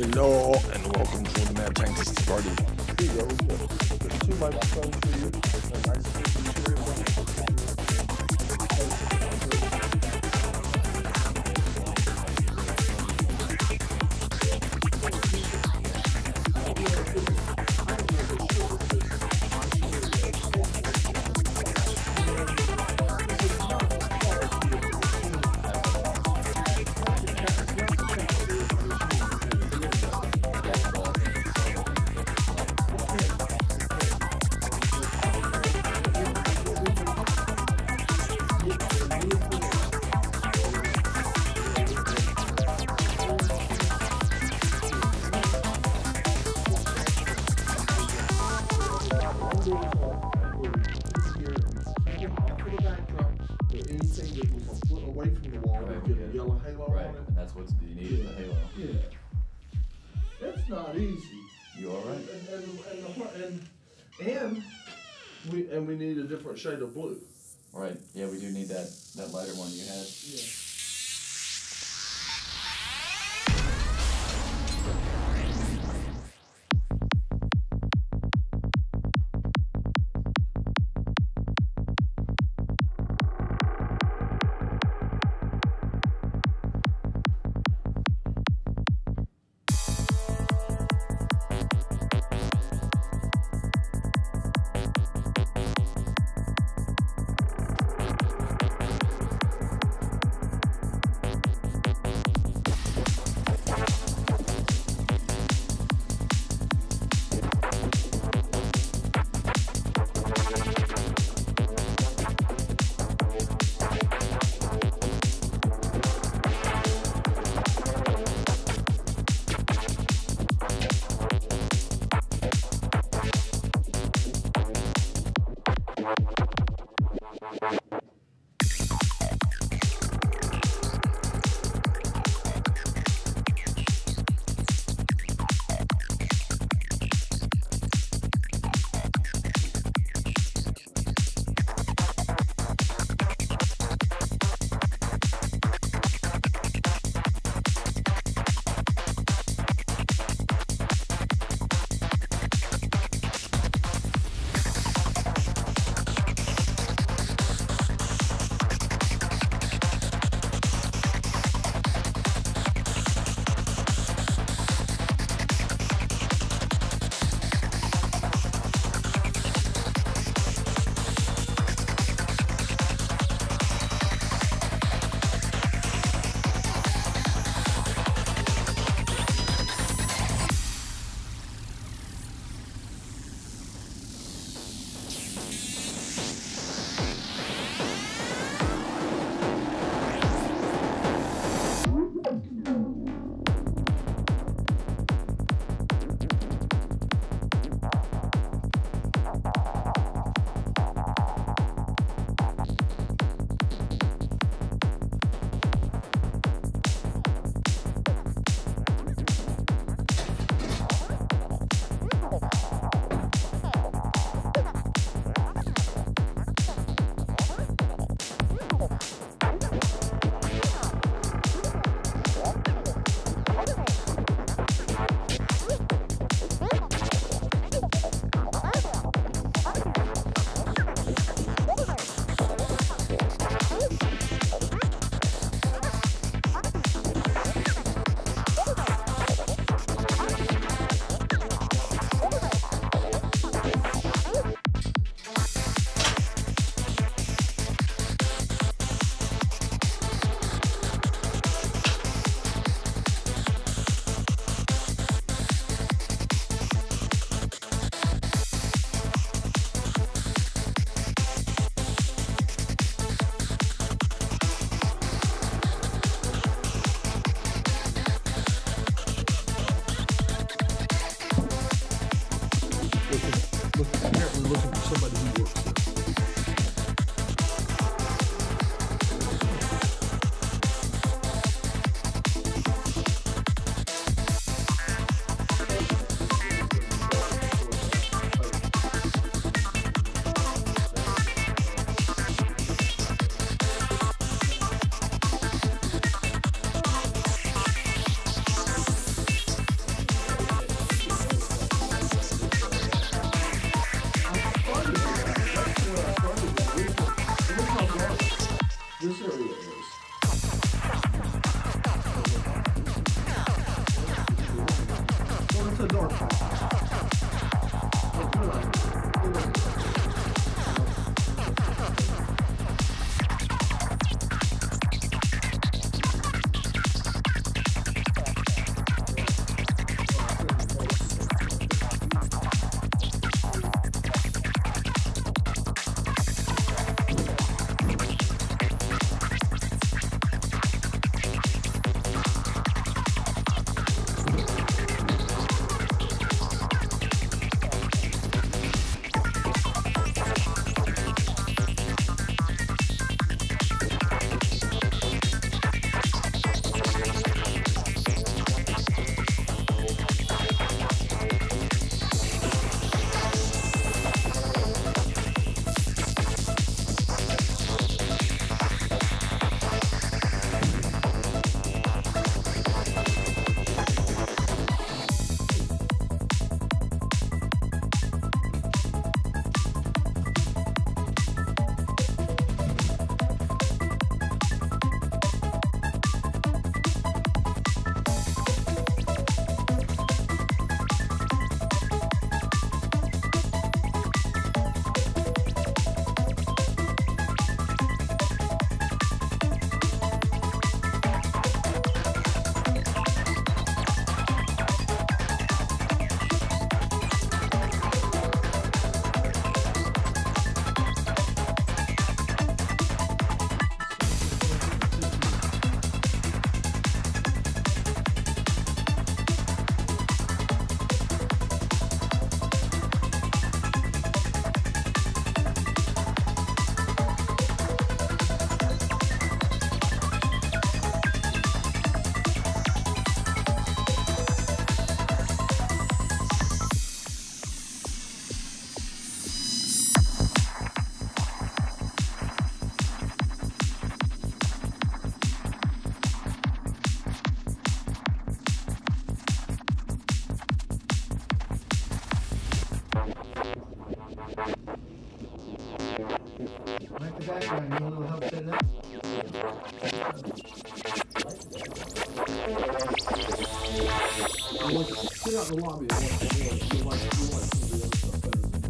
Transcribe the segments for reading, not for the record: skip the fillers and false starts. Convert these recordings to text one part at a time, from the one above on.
Hello and welcome to the Mad Scientist Party. Here you go. There's two microphones for you. A nice chair. And we need a different shade of blue. Right. Yeah, we do need that lighter one you had. Yeah. dark side. Like the background, need a little help setting up? I want you to sit out in the lobby. I want you to like some of the other stuff better than this.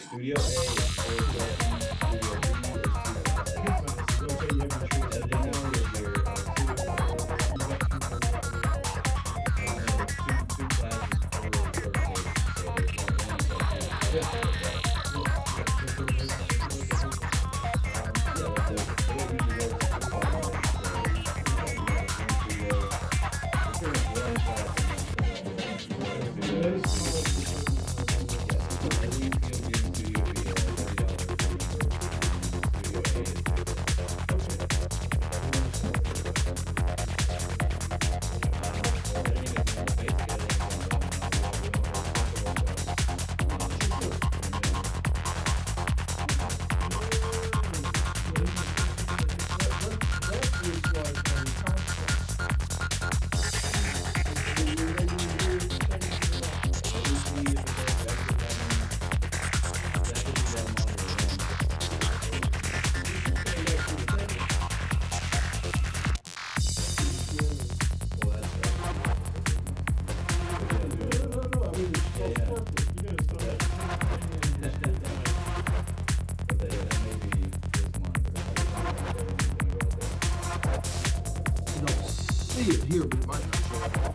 Studio A, Studio B, Studio C. See it here, but it might not show up.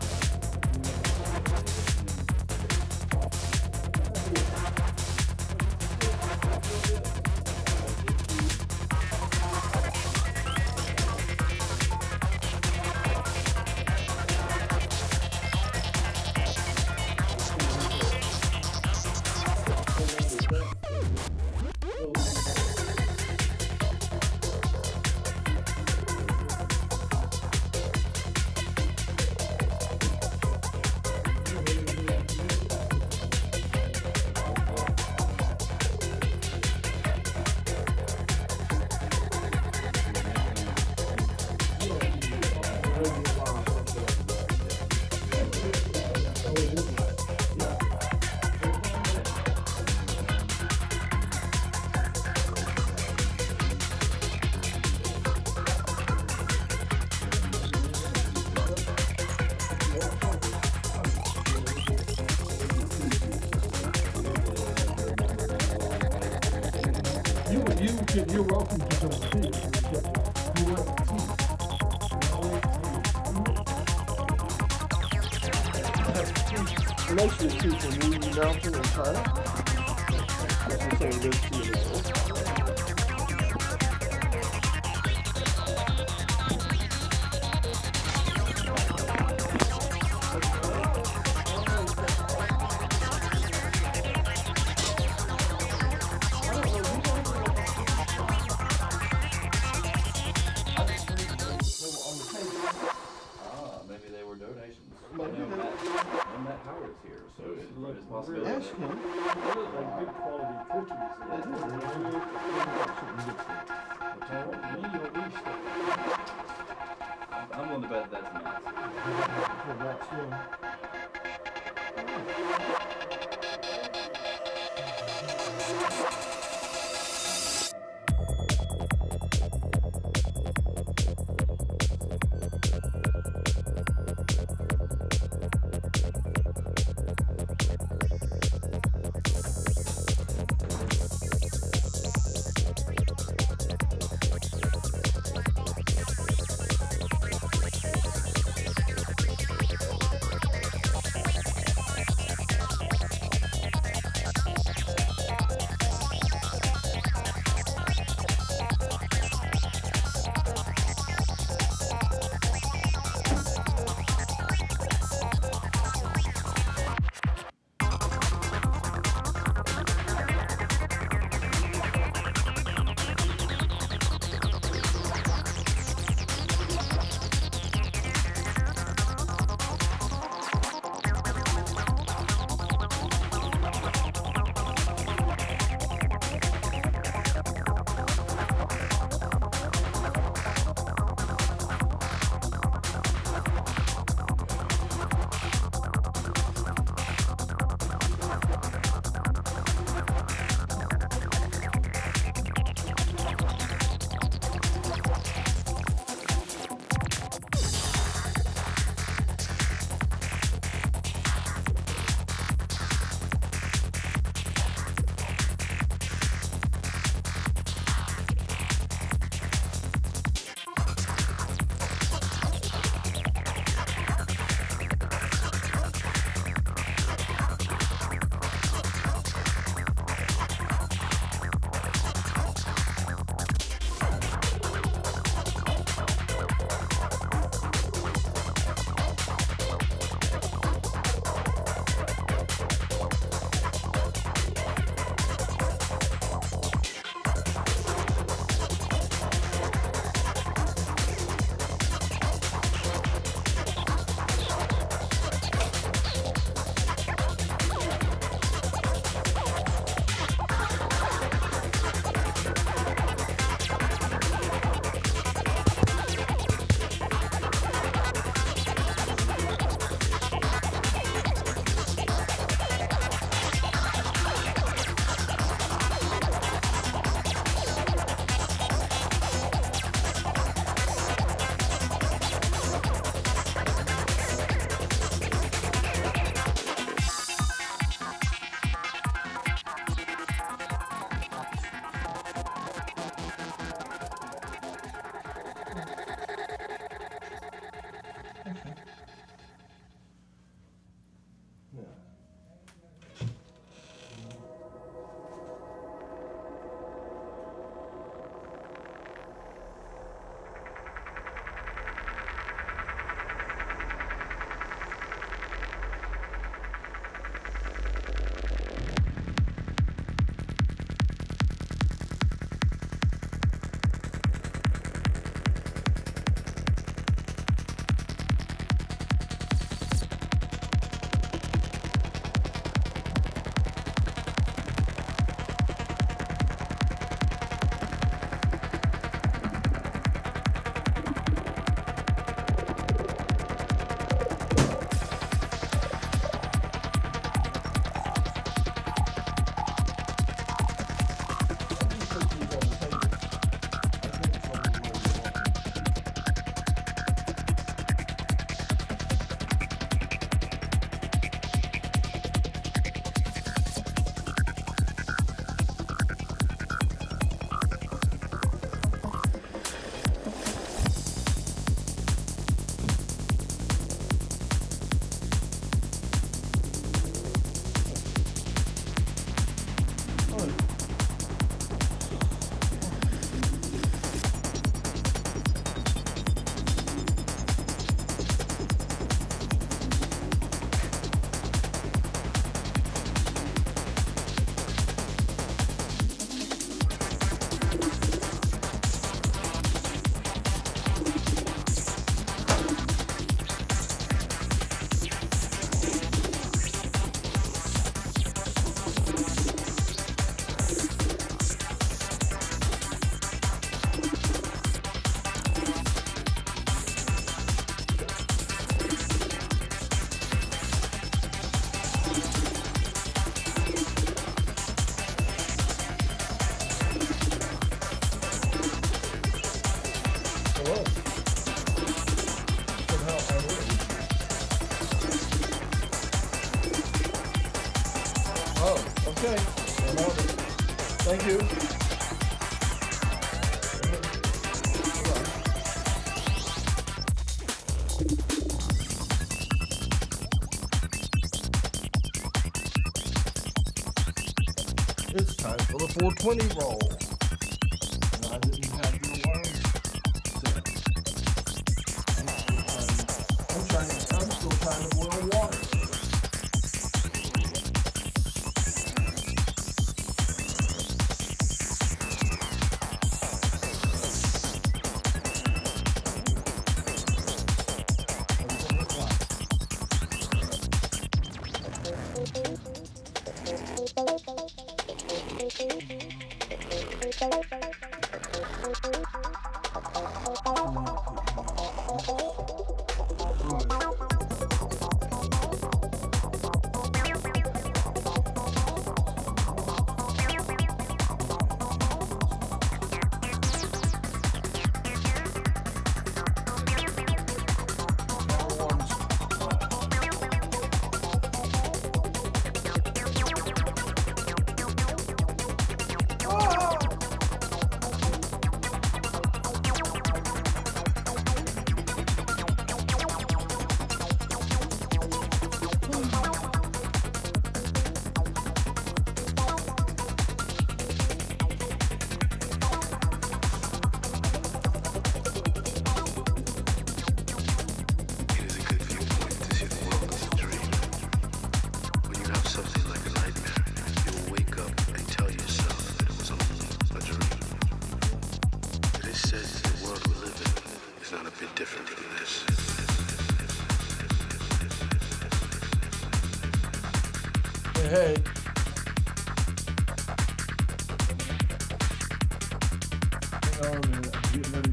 You're welcome to come see it. You want to see it. Most of the people moving mountain and China. That's the same as the It's possible. Ask him. like good quality cookies. I'm willing to bet that's nuts. Hello. Somehow I win. Oh, okay. I'm on it. Thank you. It's time for the 420 roll. And I didn't have the alarm set. I'm still trying to boil water. Hey. Hang on a minute. I'm getting ready.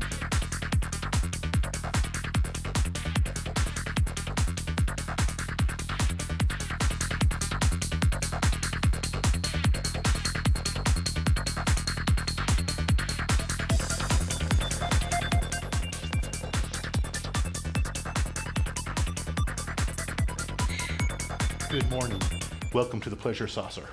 Good morning. Welcome to the Pleasure Saucer.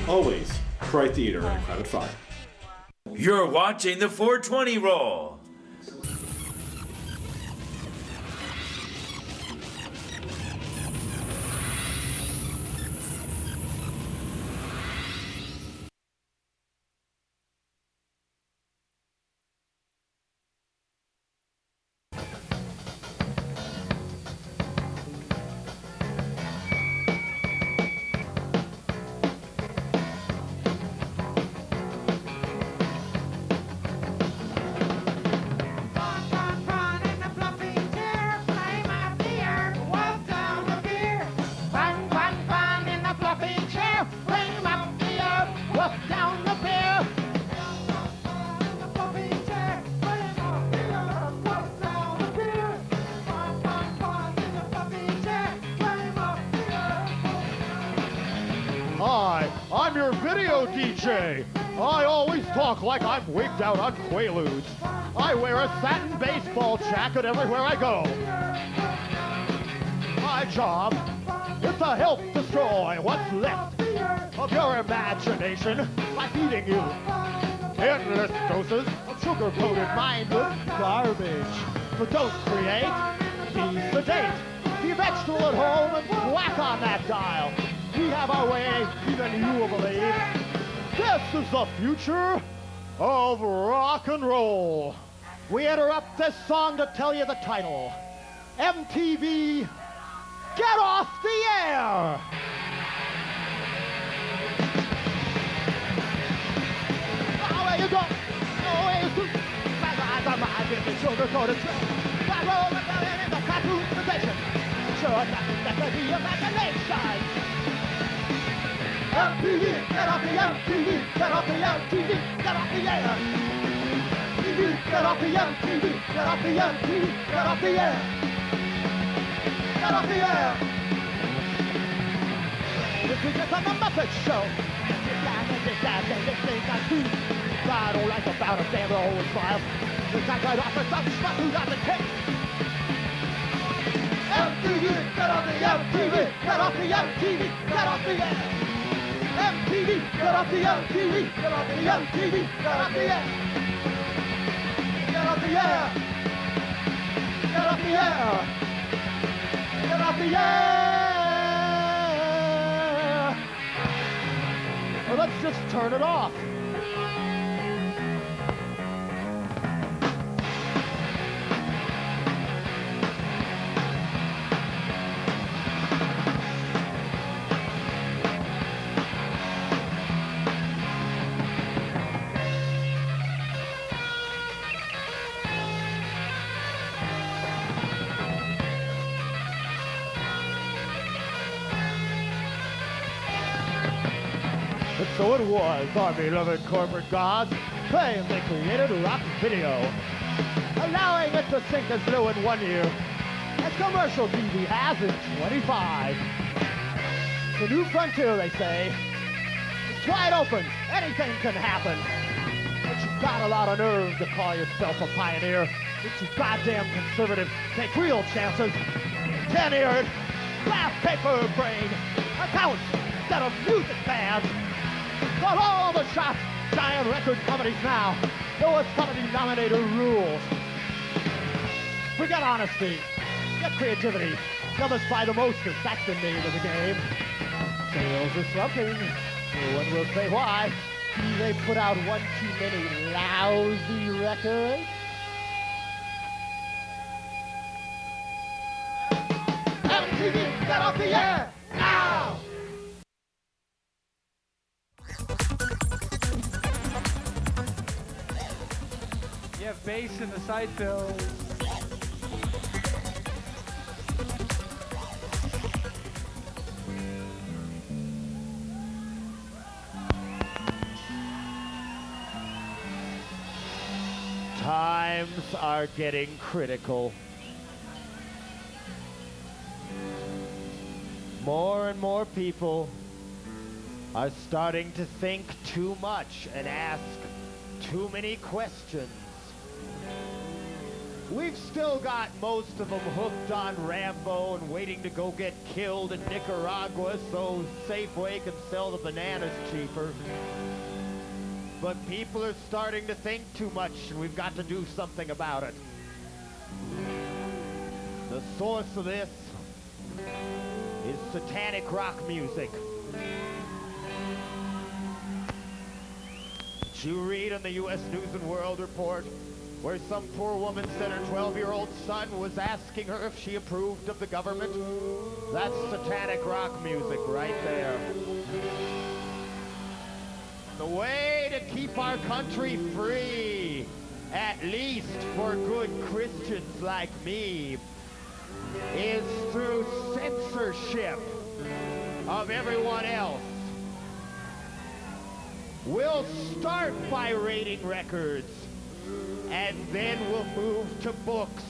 Always, Cry Theater and Crowded Fire. You're watching the 420 roll. Hi, I'm your video DJ. I always talk like I'm wigged out on Quaaludes. I wear a satin baseball jacket everywhere I go. My job is to help destroy what's left of your imagination by feeding you endless doses of sugar-coated mindless garbage. But don't create, be sedate. Be vegetable at home and whack on that dial. We have our way, even you will believe. This is the future of rock and roll. We interrupt this song to tell you the title. MTV, get off the air! Where you go? Always do. My mind in the sugar-coated trail. I roll the belly in the cartoon sensation. Sure, that could be imagination. MTV, get off the MTV. get off the MTV, get off the air. TV, get off the MTV, get off the MTV, get off the air. Get off the air. This is just on the Muppet Show. I don't like about it, damn, they're always wild. The guy right off the top, schmuck who doesn't kick. MTV, get off the MTV, get off the MTV, get off the air. MTV, get off the MTV, get off the MTV, get off the air. Get off the air. Get off the air. Get off the air. Well, let's just turn it off. And so it was, our beloved corporate gods claim they created rock video, allowing it to sink as low in 1 year as commercial TV has in 25. The new frontier, they say, it's wide open, anything can happen. But you've got a lot of nerve to call yourself a pioneer. It's you goddamn conservative, take real chances. 10-eared, glass paper brain, accounts instead of music fans. Got all the shots, giant record companies now know it's comedy nominator rules. Forget honesty, get creativity. Satisfy the mostest, that's the name of the game. Sales are slumping, no one will say why. They put out one too many lousy records. MTV, get off the air, now! You have bass in the side fills. Times are getting critical. More and more people are starting to think too much and ask too many questions. We've still got most of them hooked on Rambo and waiting to go get killed in Nicaragua so Safeway can sell the bananas cheaper. But people are starting to think too much, and we've got to do something about it. The source of this is satanic rock music. Did you read in the U.S. News and World Report where some poor woman said her 12-year-old son was asking her if she approved of the government? That's satanic rock music right there. The way to keep our country free, at least for good Christians like me, is through censorship of everyone else. We'll start by rating records, and then we'll move to books.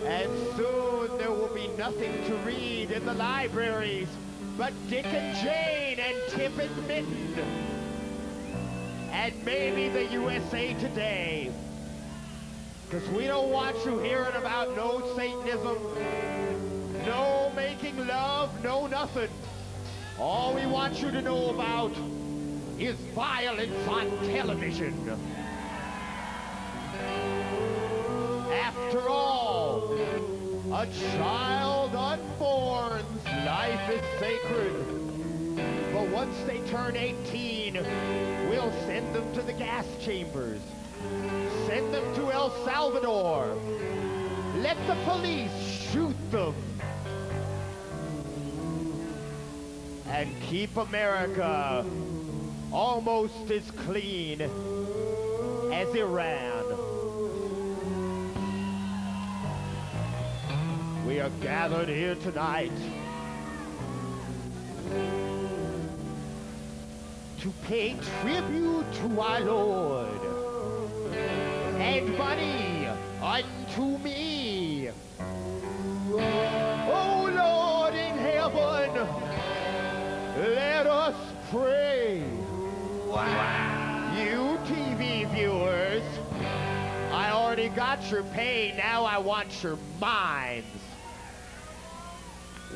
And soon there will be nothing to read in the libraries but Dick and Jane and Tip and Mitten. And maybe the USA Today. Because we don't want you hearing about no Satanism, no making love, no nothing. All we want you to know about is violence on television. After all, a child unborn's life is sacred. But once they turn 18, we'll send them to the gas chambers. Send them to El Salvador. Let the police shoot them. And keep America almost as clean as Iran. We are gathered here tonight to pay tribute to our Lord. And money unto me. Oh Lord in heaven, let us pray. You TV viewers, I already got your pay, now I want your minds.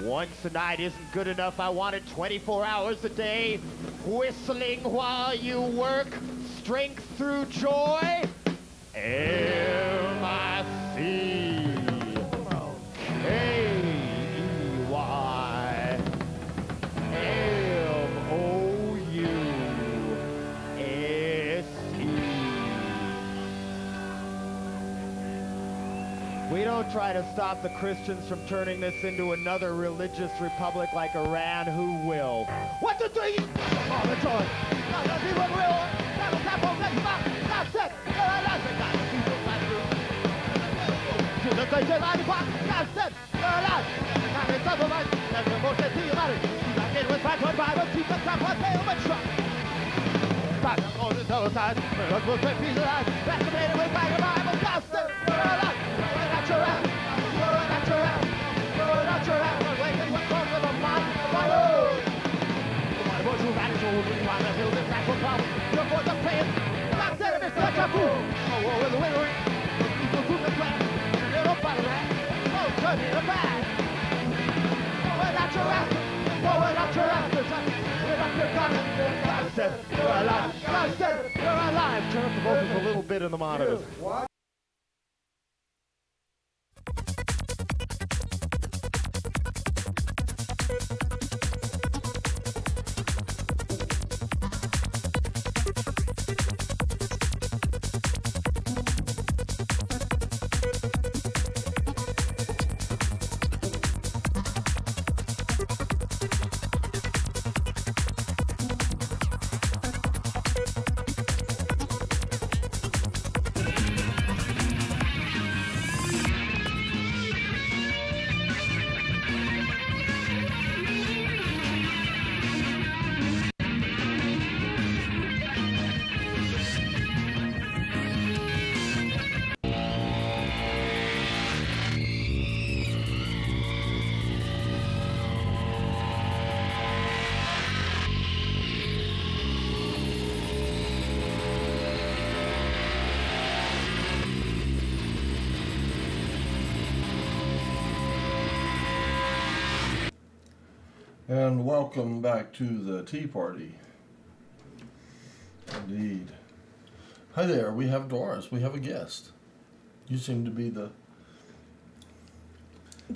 Once a night isn't good enough, I want it 24 hours a day, whistling while you work, strength through joy. We don't try to stop the Christians from turning this into another religious republic like Iran. Who will? What the thing? Oh, the joy. Turn up the vocals a little bit in the monitors. And welcome back to the tea party. Indeed. Hi there, we have Doris. We have a guest. You seem to be the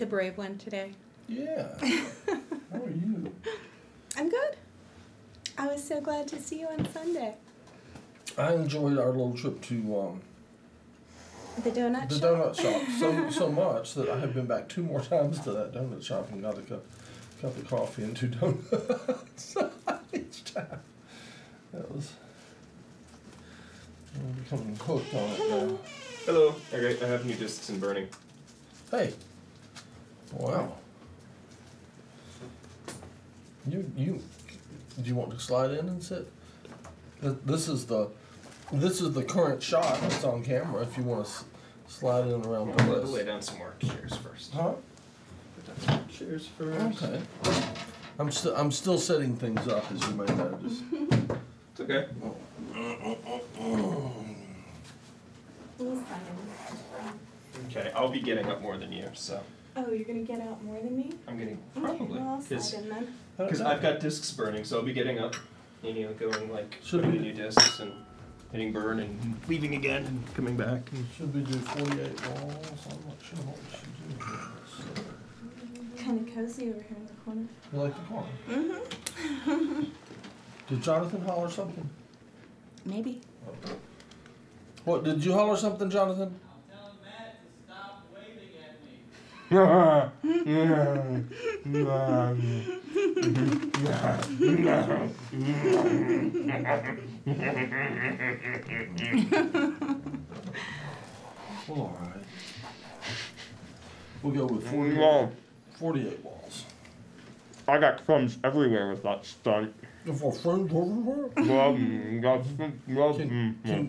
brave one today. Yeah. How are you? I'm good. I was so glad to see you on Sunday. I enjoyed our little trip to the donut the shop. donut shop so much that I have been back 2 more times to that donut shop and got a cup of coffee and 2 donuts each time. That was... I'm becoming hooked on it now. Hello. Okay, I have new discs and burning. Hey. Wow. Do you want to slide in and sit? This is the current shot that's on camera. If you want to slide in around I'm the going to lay down some more chairs first. Huh? Put down some chairs first. Okay. I'm still setting things up, as you may notice. It's okay. Okay, I'll be getting up more than you, so. Oh, you're gonna get out more than me? I'm getting Okay, probably well, I'll slide in then. because I've got discs burning, so I'll be getting up, and going like Should putting we- in new discs and hitting burn and leaving again and coming back. And Should we do 48 walls? I'm not sure what we should do here. Kind of cozy over here in the corner. You like the corner? Mm-hmm. Did Jonathan holler something? Maybe. What, did you holler something, Jonathan? Well, all right. We'll go with 48 walls. I got crumbs everywhere with that stunt. For friends everywhere.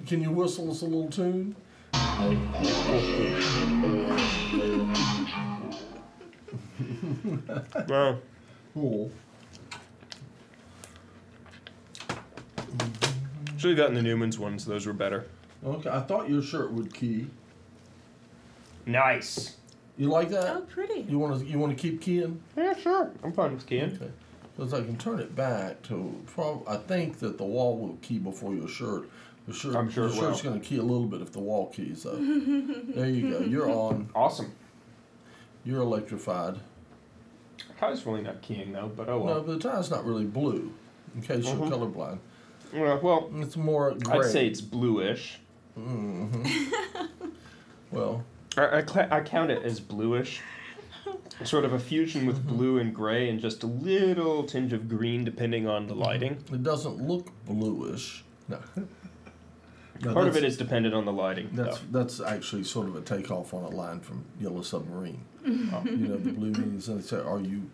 Can you whistle us a little tune? Cool. Should have gotten the Newman's ones. Those were better. Okay, I thought your shirt would key. Nice. You like that? Oh, pretty. You want to keep keying? Yeah, sure. I'm fine with keying. Okay. Because I can turn it back to. I think that the wall will key before your shirt. The shirt. I'm sure the it will. shirt's going to key a little bit if the wall keys though. There you go. You're on. Awesome. You're electrified. Kai's really not keying though, but oh well. No, but the tie's not really blue. In case you're colorblind. Well, It's more gray. I'd say it's bluish. Well, I count it as bluish. Sort of a fusion with blue and gray and just a little tinge of green depending on the lighting. it doesn't look bluish. No. Part of it is dependent on the lighting. That's actually sort of a takeoff on a line from Yellow Submarine. You know, the blue means they say, "Are you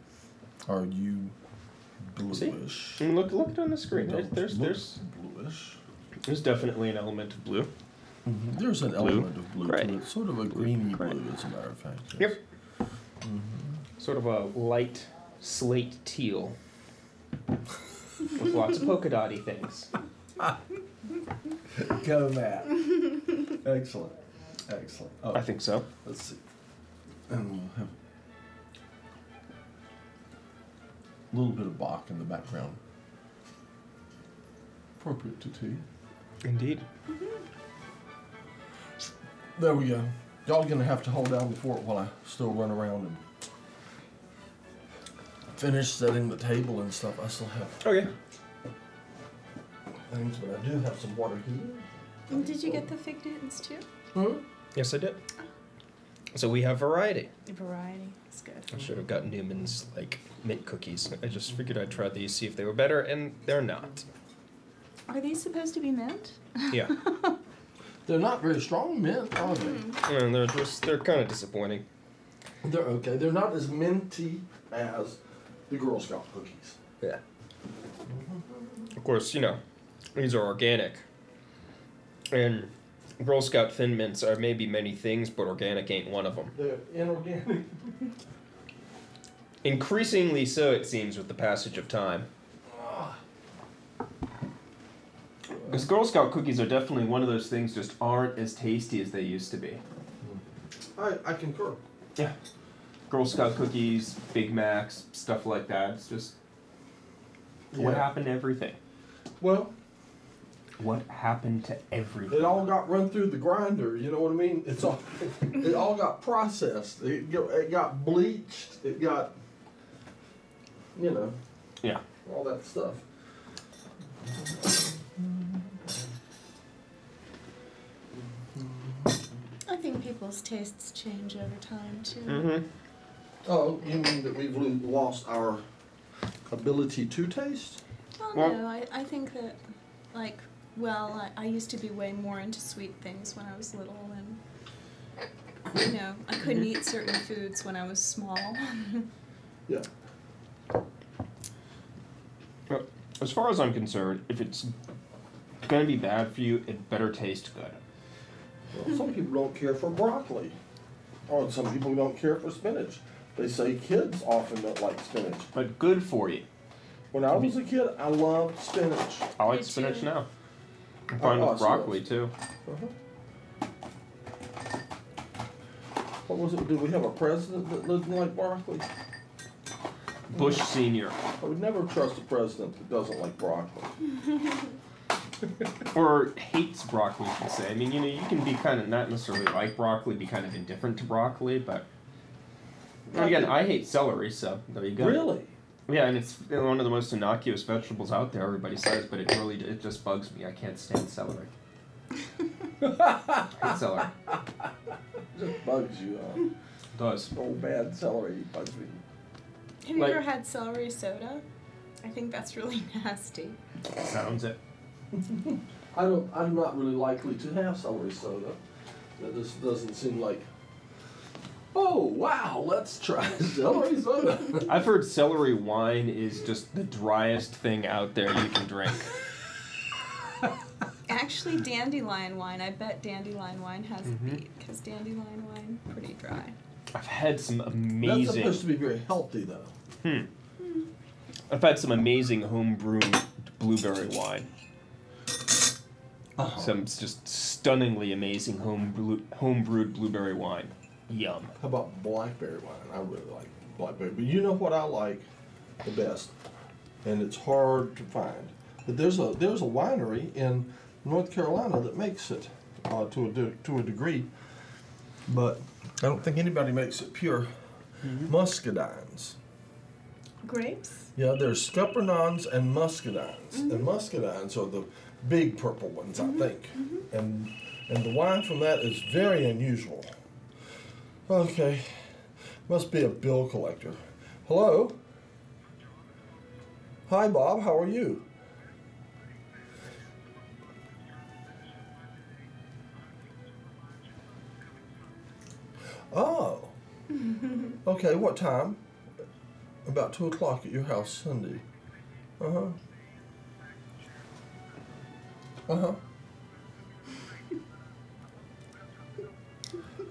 bluish?" See? Look it on the screen. There's bluish. There's definitely an element of blue. There's an element of blue Gray. to it, sort of a greeny blue, as a matter of fact. Yes. Yep. Sort of a light slate teal with lots of polka dotty things. Go, Matt. Excellent. Oh, I think so. let's see. And we'll have a little bit of Bach in the background. Appropriate to tea. Indeed. There we go. Y'all gonna have to hold down the fort while I still run around and finish setting the table and stuff. I still have Okay. things, but I do have some water here. And did you get the fig Newtons too? Yes, I did. So we have variety. Variety. It's good. I should have gotten Newman's like mint cookies. I just figured I'd try these, see if they were better, and they're not. Are these supposed to be mint? Yeah. They're not very strong mint, are they? And they're kind of disappointing. They're okay. They're not as minty as the Girl Scout cookies. Yeah. Of course, you know, these are organic. And Girl Scout Thin Mints are maybe many things, but organic ain't one of them. They're inorganic. Increasingly so, it seems, with the passage of time. Because Girl Scout cookies are definitely one of those things just aren't as tasty as they used to be. I concur. Yeah. Girl Scout cookies, Big Macs, stuff like that. It's just... What happened to everything? Well, what happened to everything? it all got run through the grinder. You know what I mean? It all got processed. It got bleached. It got, you know. Yeah. All that stuff. I think people's tastes change over time too. Mm-hmm. Oh, you mean that we've lost our ability to taste? Well, no, I think that, like, I used to be way more into sweet things when I was little, and, you know, I couldn't eat certain foods when I was small. Yeah. Well, as far as I'm concerned, if it's gonna be bad for you, it better taste good. Well, some people don't care for broccoli. Or some people don't care for spinach. They say kids often don't like spinach. But good for you. When I was a kid, I loved spinach. I like Me spinach too. now. I'm fine with broccoli too. What was it? Did we have a president that didn't like broccoli? Bush Senior. I would never trust a president that doesn't like broccoli. Or hates broccoli, you could say. I mean, you know, you can be kind of not necessarily like broccoli, be kind of indifferent to broccoli, but and again, I hate celery, so there you go. Really? Yeah, and it's one of the most innocuous vegetables out there, everybody says, but it just bugs me. I can't stand celery. I hate celery. It just bugs you. It does. Old bad celery bugs me. Have you ever had celery soda? I think that's really nasty. Sounds it. I'm not really likely to have celery soda. That just doesn't seem like Oh, wow, let's try celery soda. I've heard celery wine is just the driest thing out there you can drink. Actually, dandelion wine. I bet dandelion wine has a beat, because dandelion wine pretty dry. I've had some amazing... That's supposed to be very healthy, though. I've had some amazing home-brewed blueberry wine. Some just stunningly amazing home-brewed blueberry wine. Yum. How about blackberry wine? I really like blackberry. But you know what I like the best? And it's hard to find. But there's a winery in North Carolina that makes it to a degree. But I don't think anybody makes it pure. Muscadines. Grapes? Yeah, there's Scuppernons and Muscadines. And Muscadines are the big purple ones, I think. And the wine from that is very unusual. Okay, must be a bill collector. Hello? Hi, Bob, how are you? Oh. Okay, what time? About 2 o'clock at your house Sunday. Uh-huh. Uh-huh.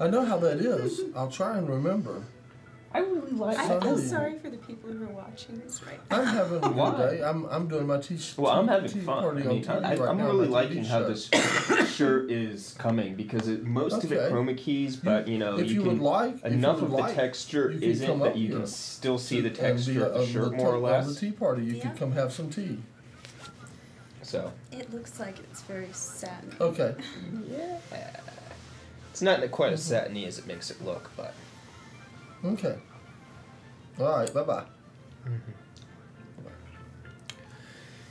I know how that is. I'll try and remember. I really like I that. feel sorry for the people who are watching this right now. I'm having a good day. I'm doing my tea Well, I'm having tea fun. party I mean, on TV right I'm now, really my TV liking how show. this shirt is coming because most of it Okay. chroma keys, but you know, If you would like, if you enough would of like, the texture you can isn't come that up you here can still see the and texture be of the shirt more or on less. the tea party, you Yeah. could come have some tea. So It looks like it's very sad. Okay. it's not quite as satiny as it makes it look, but Okay. All right. Bye-bye.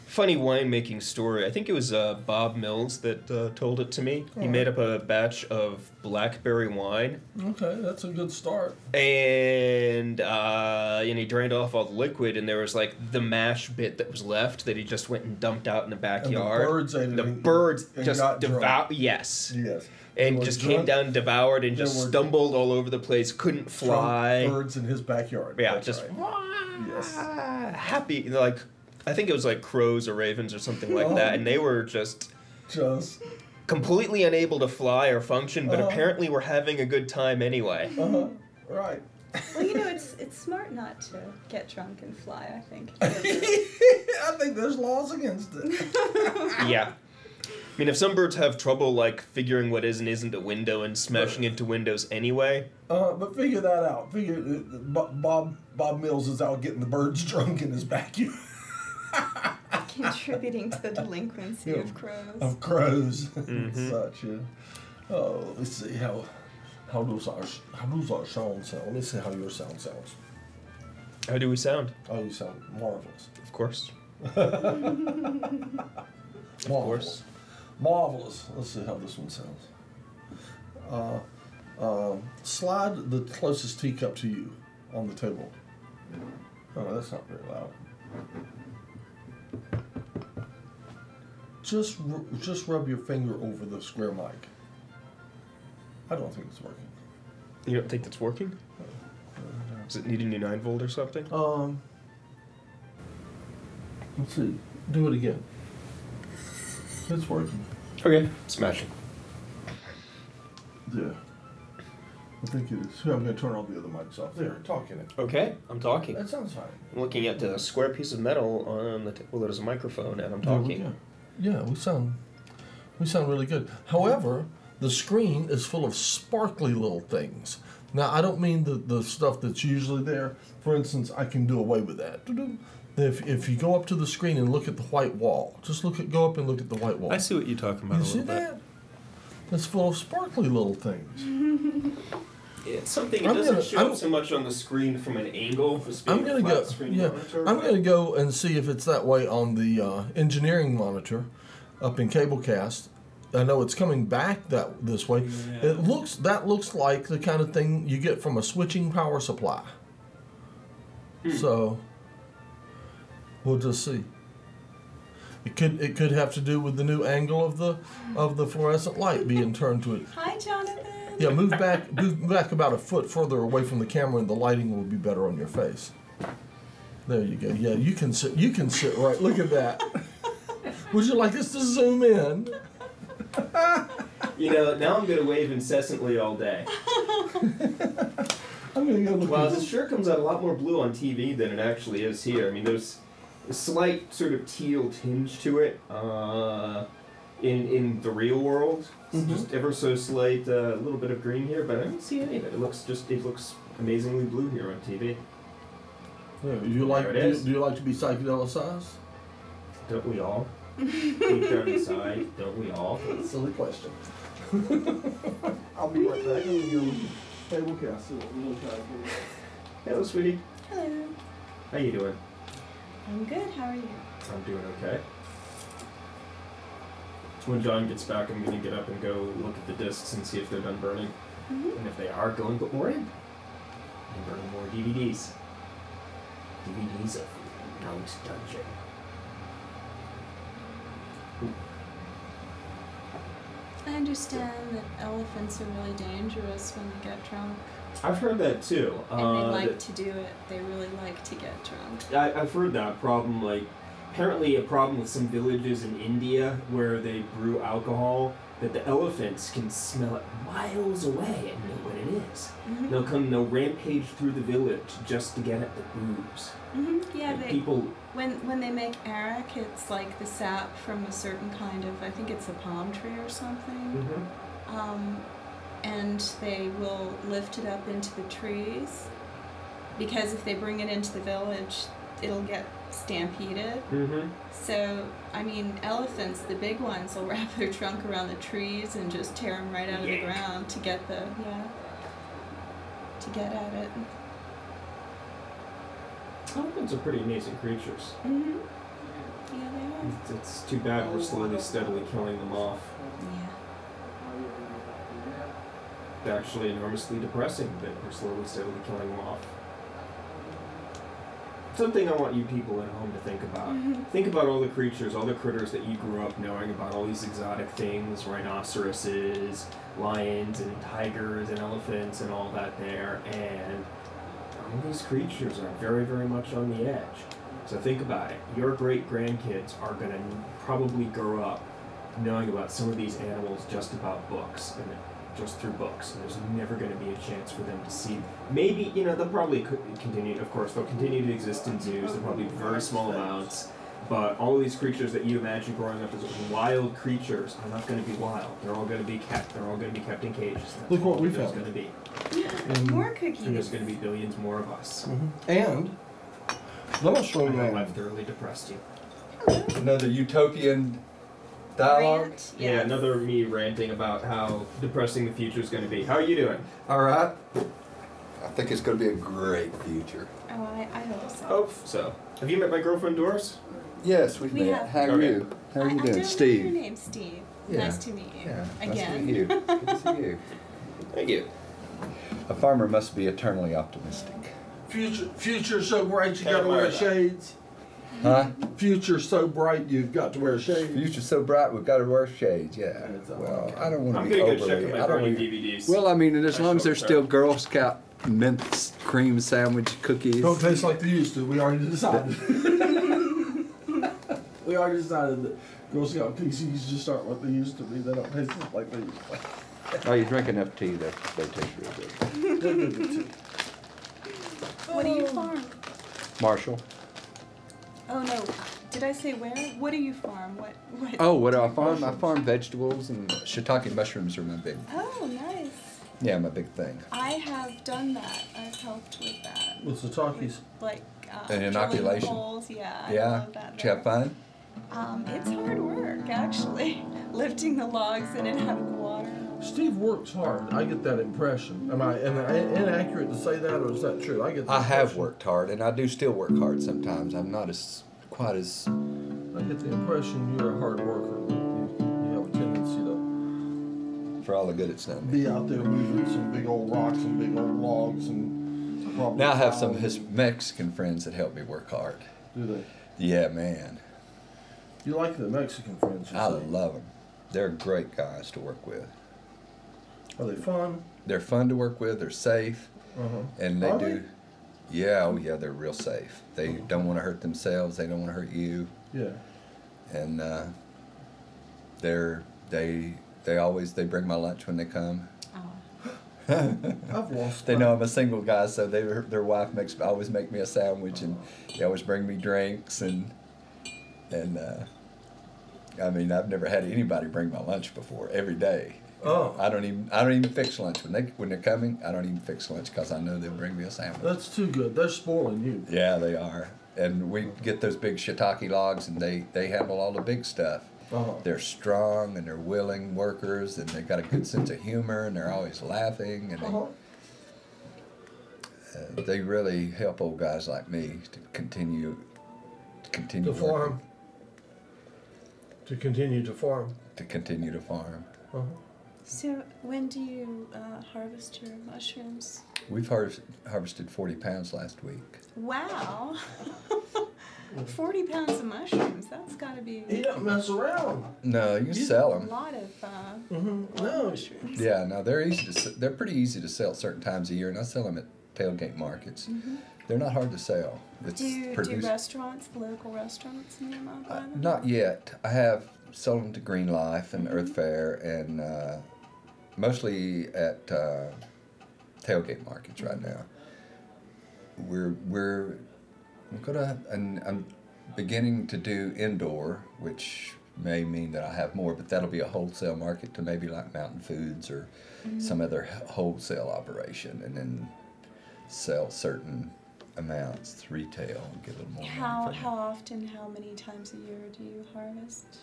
funny winemaking story. I think it was Bob Mills that told it to me. He Alright. made up a batch of blackberry wine, Okay, that's a good start. and he drained off all the liquid, and there was like the mash bit that was left that he just went and dumped out in the backyard. birds ate it The and- birds and just got drunk. devoured. Yes. Yes. And They were just came drunk- down, devoured, and There just were stumbled all over the place. Couldn't fly. Drunk birds in his backyard. Yeah, That's just right. Yes. happy. Like, I think it was like crows or ravens or something like that, and they were just completely unable to fly or function, but apparently were having a good time anyway. Right. Well, you know, it's smart not to get drunk and fly, I think. I think there's laws against it. Yeah. I mean, if some birds have trouble, like, figuring what is and isn't a window and smashing into windows anyway. But figure that out. Bob Mills is out getting the birds drunk in his backyard. Contributing to the delinquency of crows. Of crows and such. Yeah. Oh, let's see how does our sound sound? Let me see how your sound sounds. How do we sound? Oh, you sound marvelous. Of course. Marvelous. Marvelous. Let's see how this one sounds. Slide the closest teacup to you on the table. Oh, that's not very loud. Just rub your finger over the square mic. I don't think it's working. You don't think that's working? Does it need a new 9-volt or something? Let's see. Do it again. It's working. Okay. Smashing. Yeah. I think it is. Here, I'm going to turn all the other mics off. There, talk in it. Okay, I'm talking. That sounds fine. I'm looking at the square piece of metal on the table that is a microphone, and I'm There we talking. go. Yeah, we sound really good. However, the screen is full of sparkly little things. Now, I don't mean the stuff that's usually there. For instance, I can do away with that. If you go up to the screen and look at the white wall, just go up and look at the white wall. I see what you're talking about You a see little bit. that? It's full of sparkly little things. It's something it I'm doesn't gonna- show I'm- up so much on the screen from an angle. I'm gonna go. Yeah, I'm gonna go and see if it's that way on the engineering monitor up in Cablecast. I know it's coming back this way. Yeah. That looks like the kind of thing you get from a switching power supply. So we'll just see. It could have to do with the new angle of the fluorescent light being turned to it. Hi, Jonathan. Yeah, move back about a foot further away from the camera, and the lighting will be better on your face. There you go. Yeah, you can sit. You can sit right. Look at that. Would you like us to zoom in? You know, now I'm going to wave incessantly all day. I'm going to go look. Well, this sure comes out a lot more blue on TV than it actually is here. I mean, there's a slight sort of teal tinge to it in the real world. It's just ever so slight, a little bit of green here, but I don't see any of it. It looks amazingly blue here on TV. Yeah, do you like to be psychedelicized? Don't we all? Deep down inside, don't we all? That's a silly question. I'll be right back. I'm going to go. Hey, okay, I'll see what we're going to try to do. Hello, sweetie. Hello. How you doing? I'm good. How are you? I'm doing okay. When John gets back, I'm going to get up and go look at the discs and see if they're done burning. And if they are, go and put more in. And burn more DVDs. DVDs of Mount Dungeon. I understand that elephants are really dangerous when they get drunk. I've heard that too. And they like to do it. They really like to get drunk. I've heard that problem, like, apparently a problem with some villages in India where they brew alcohol, that the elephants can smell it miles away and know what it is. They'll rampage through the village just to get at the booze. Yeah, people. When they make arak, it's like the sap from a certain kind of, I think it's a palm tree or something. And they will lift it up into the trees, because if they bring it into the village, it'll get stampeded. So, I mean, elephants, the big ones, will wrap their trunk around the trees and just tear them right out of the ground to get to get at it. Elephants are pretty amazing creatures. Yeah, they are. It's too bad we're slowly, steadily killing them off. Yeah. It's actually enormously depressing that we're slowly, steadily killing them off. Something I want you people at home to think about. Think about all the creatures, all the critters that you grew up knowing about, all these exotic things, rhinoceroses, lions and tigers and elephants and all that there, and all these creatures are very, very much on the edge. So think about it. Your great-grandkids are going to probably grow up knowing about some of these animals just about books, and just through books. And there's never going to be a chance for them to see. Maybe, you know, they'll probably continue, of course, they'll continue to exist in zoos. They'll probably be very small amounts. But all of these creatures that you imagine growing up as wild creatures are not going to be wild. They're all going to be kept. They're all going to be kept in cages. Look what we found. There's going to be. More cookies. And there's going to be billions more of us. And let me show you. I've thoroughly depressed you. Another utopian dialogue? Rant? Yeah, another me ranting about how depressing the future is going to be. How are you doing? All right. I think it's going to be a great future. Oh, I hope so. Hope so. Have you met my girlfriend Doris? Yes, we've We met. have. How are Okay. you? How are you I doing? don't Steve. know your name, Steve. Yeah. Nice to meet you. Yeah, Again. nice to meet you. Good to see you. Thank you. A farmer must be eternally optimistic. Future so bright you got to wear shades. Huh? Future so bright you've got to wear shades. Future so bright we've got to wear shades. Yeah. Well, I don't want I'm to be going to go check overly. on my I don't burning wanna- DVDs. Well, I mean, and as long as there's Sorry. still Girl Scout mint cream sandwich cookies. Don't taste like they used to. We already decided. We already decided that Girl Scout cookies just aren't what they used to be. They don't taste like they used to. Oh, you drink enough tea that they taste real good. They're good too. What do you farm? Marshall. Oh no, did I say where? What do you farm? What? Oh, what do I farm? I farm vegetables, and shiitake mushrooms are my big. Oh, nice. Yeah, my big thing. I have done that. I've helped with that. What's the talkies? Like An drilling inoculation. holes. Yeah. I Yeah. love that. Did you have fun? It's hard work actually, lifting the logs in and out of the water. Steve works hard. I get that impression. Am I inaccurate to say that, or is that true? I get. I have impression. worked hard, and I do still work hard sometimes. I'm not quite as. I get the impression you're a hard worker. You have a tendency to For all the good it's done. be out there moving some big old rocks and big old logs and. Probably Now I have some plowing. his Mexican friends that help me work hard. Do they? Yeah, man. You like the Mexican friends? You I say? love them. They're great guys to work with. Are they fun? They're fun to work with. They're safe, and they Are do. Yeah, oh yeah, they're real safe. They don't want to hurt themselves. They don't want to hurt you. Yeah. And they bring my lunch when they come. I've lost. They know I'm a single guy, so their wife always make me a sandwich, and they always bring me drinks, and I mean, I've never had anybody bring my lunch before every day. Oh. I don't even fix lunch when they're coming. I don't even fix lunch because I know they'll bring me a sandwich. That's too good. They're spoiling you. Yeah, they are. And we get those big shiitake logs, and they handle all the big stuff. They're strong, and they're willing workers, and they've got a good sense of humor, and they're always laughing, and they really help old guys like me to continue to farm. To continue to farm. To continue to farm. So when do you harvest your mushrooms? We've harvested 40 pounds last week. Wow. 40 pounds of mushrooms. That's got to be. You don't mess around. No, you can sell them. A lot of mushrooms. Yeah, no, they're pretty easy to sell at certain times of year, and I sell them at tailgate markets. They're not hard to sell. Do restaurants, local restaurants, near buy them? Not yet. I have sold them to Green Life and Earth Fair, and mostly at tailgate markets right now. I'm beginning to do indoor, which may mean that I have more, but that'll be a wholesale market to maybe like Mountain Foods or some other wholesale operation, and then sell certain amounts retail and get a little more money from How often, how many times a year do you harvest?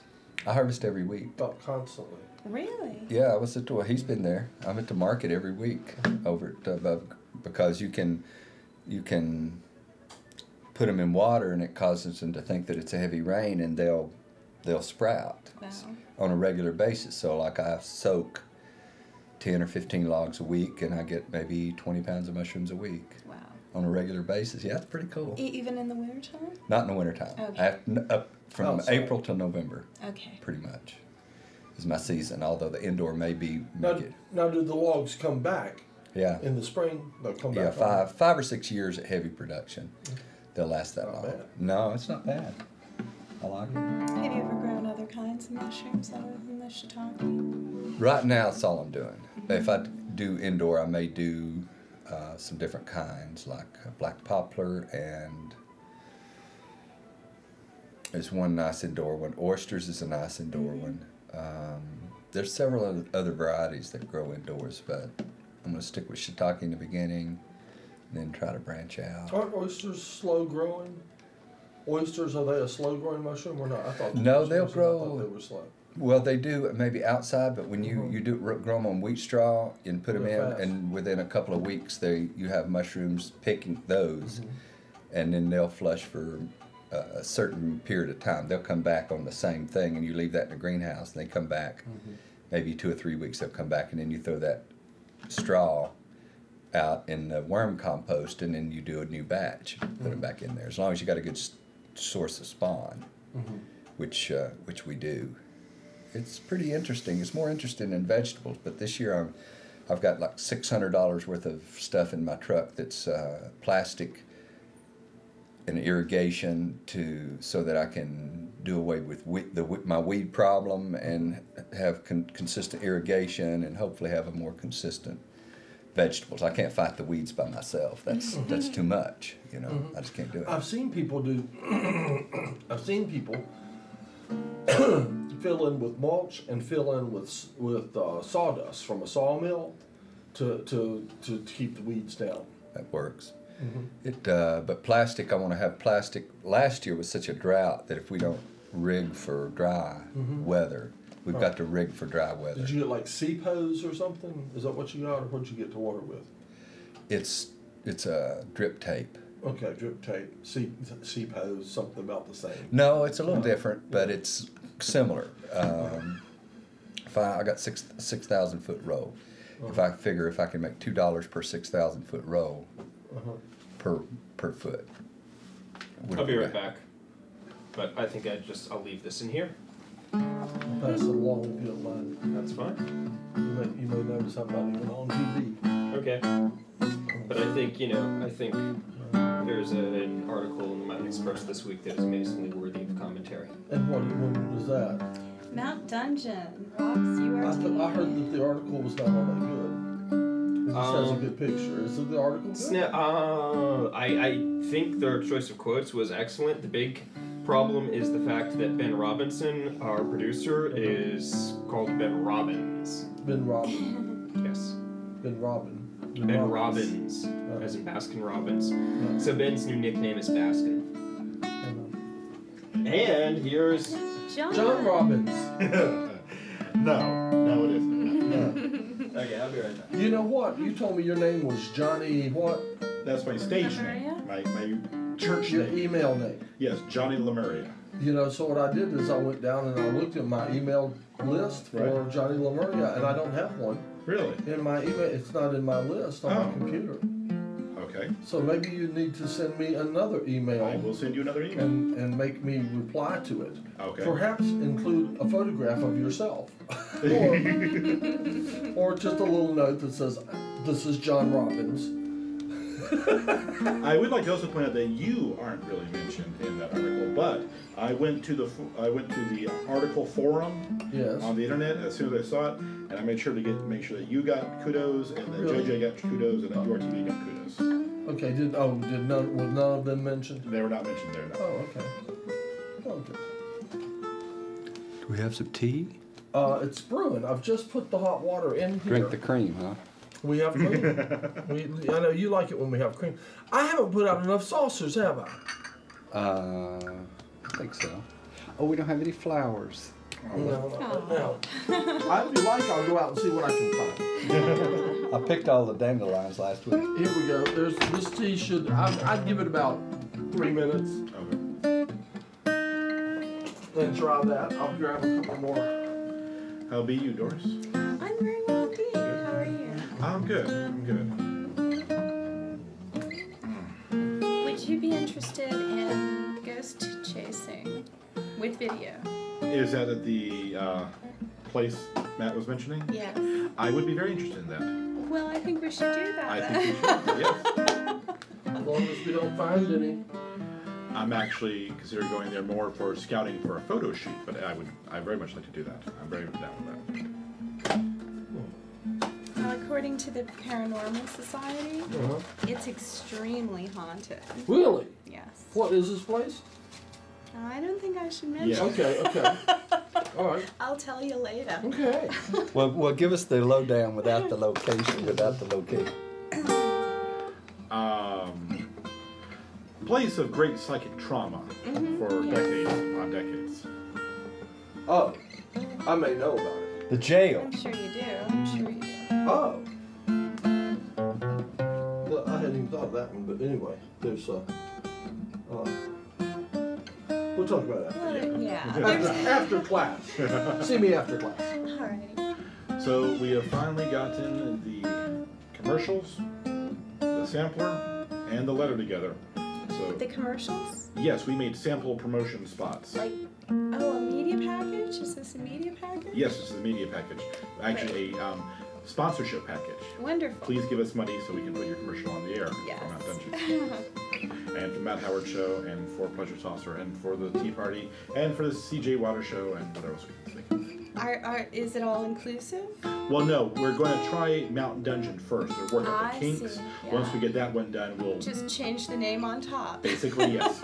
I harvest every week. About constantly. Really? Yeah, I was he's been there. I'm at the market every week over at above, because you can put them in water, and it causes them to think that it's a heavy rain, and they'll sprout on a regular basis. So like I soak 10 or 15 logs a week, and I get maybe 20 pounds of mushrooms a week. Wow. On a regular basis. Yeah, it's pretty cool. Even in the wintertime? Not in the wintertime. Okay. Up from April to November. Okay. Pretty much is my season, although the indoor may be... Now do the logs come back? Yeah. In the spring, they'll come back? Yeah, 5 or 6 years at heavy production. They'll last that long. Bad. No, it's not bad. I like it. Have you ever grown other kinds of mushrooms other than the shiitake? Right now, that's all I'm doing. If I do indoor, I may do some different kinds, like black poplar, and there's one nice indoor one. Oysters is a nice indoor one. There's several other varieties that grow indoors, but I'm going to stick with shiitake in the beginning, and then try to branch out. Aren't oysters slow growing? Oysters, are they a slow growing mushroom or not? I thought no, they'll grow. I thought they were slow. Well, they do maybe outside, but when you do grow them on wheat straw and put them in, fast. and within a couple of weeks, you have mushrooms picking those, and then they'll flush for a certain period of time. They'll come back on the same thing, and you leave that in the greenhouse, and they come back. Maybe 2 or 3 weeks they'll come back, and then you throw that straw out in the worm compost, and then you do a new batch, put them back in there. As long as you got a good source of spawn, which we do. It's pretty interesting. It's more interesting than vegetables, but this year I've got like $600 worth of stuff in my truck that's plastic and irrigation so that I can do away with my weed problem and have consistent irrigation and hopefully have a more consistent vegetables. I can't fight the weeds by myself. That's too much. I just can't do it. I've seen people fill in with mulch and fill in with sawdust from a sawmill to keep the weeds down. That works. But plastic, I want to have plastic. Last year was such a drought that if we don't rig for dry weather, we've got to rig for dry weather. Did you get like seep hose or something? Is that what you got, or what'd you get to water with? It's a drip tape. Okay, drip tape, seep hose, something about the same. No, it's a little different, but it's similar. I got 6,000 foot row. If I figure if I can make $2 per 6,000 foot row per foot. I'll be right back. But I think I'll leave this in here. I'll pass it along if you don't mind. That's fine. You may notice I'm not even on TV. Okay. But I think, there's an article in the Mountain Express this week that is amazingly worthy of commentary. And what was that? Mount Dungeon rocks URT. I heard that the article was not all that good. It just has a good picture. Is it the article good? I think their choice of quotes was excellent. The big problem is the fact that Ben Robinson, our producer, is called Ben Robbins. Ben Robin. Yes. Ben Robin. Ben Robbins, as in Baskin Robbins. So Ben's new nickname is Baskin. And here's John Robbins. No, it isn't. Okay, I'll be right back. You know what? You told me your name was Johnny what? That's my stage name. My church Your name. email name. Yes, Johnny Lemuria. You know, so what I did is I went down and I looked at my email list for Johnny Lemuria, and I don't have one. Really? In my email, it's not in my list on my computer. Okay. So maybe you need to send me another email. I will send you another email. And make me reply to it. Okay. Perhaps include a photograph of yourself. or just a little note that says, "This is John Robbins." I would like to also point out that you aren't really mentioned in that article, but I went to the article forum on the internet as soon as I saw it, and I made sure to make sure that you got kudos, and that JJ got kudos, and that URTV got kudos. Okay. Was none of them mentioned? They were not mentioned there. No. Oh, okay. Okay. Do we have some tea? It's brewing. I've just put the hot water in here. Drink the cream, huh? We have cream. I know you like it when we have cream. I haven't put out enough saucers, have I? I think so. Oh, we don't have any flowers. No. If you like, I'll go out and see what I can find. I picked all the dandelions last week. Here we go. This tea should. I'd give it about 3 minutes. Okay. Then try that. I'll grab a couple more. How be you, Doris? I'm very well, Pete. How are you? I'm good. Would you be interested in ghost chasing with video? Is that at the place Matt was mentioning? Yes. I would be very interested in that. Well, I think we should do that. I think we should. Yes. As long as we don't find any. I'm actually considering going there more for scouting for a photo shoot, but I very much like to do that. I'm very down with that. Well, according to the Paranormal Society, it's extremely haunted. Really? Yes. What is this place? I don't think I should mention. Yeah. Okay. All right. I'll tell you later. Okay. Well, give us the lowdown without the location, Place of great psychic trauma for decades upon decades. Oh, I may know about it. The jail. I'm sure you do. Oh. Well, I hadn't even thought of that one, but anyway, there's we'll talk about that. After class. See me after class. Alrighty. So we have finally gotten the commercials, the sampler, and the letter together. So The commercials? yes, we made sample promotion spots. Like, a media package? Is this a media package? Yes, this is a media package. Actually, a sponsorship package. Wonderful. Please give us money so we can put your commercial on the air. Yes. For Mount Dungeon. And for Matt Howard Show, and for Pleasure Saucer, and for the Tea Party, and for the CJ Water Show, and what else we can think of. Is it all inclusive? Well, no, we're going to try Mountain Dungeon first. We're working out the I kinks. see, yeah. Once we get that one done, we'll Just change the name on top. basically, yes.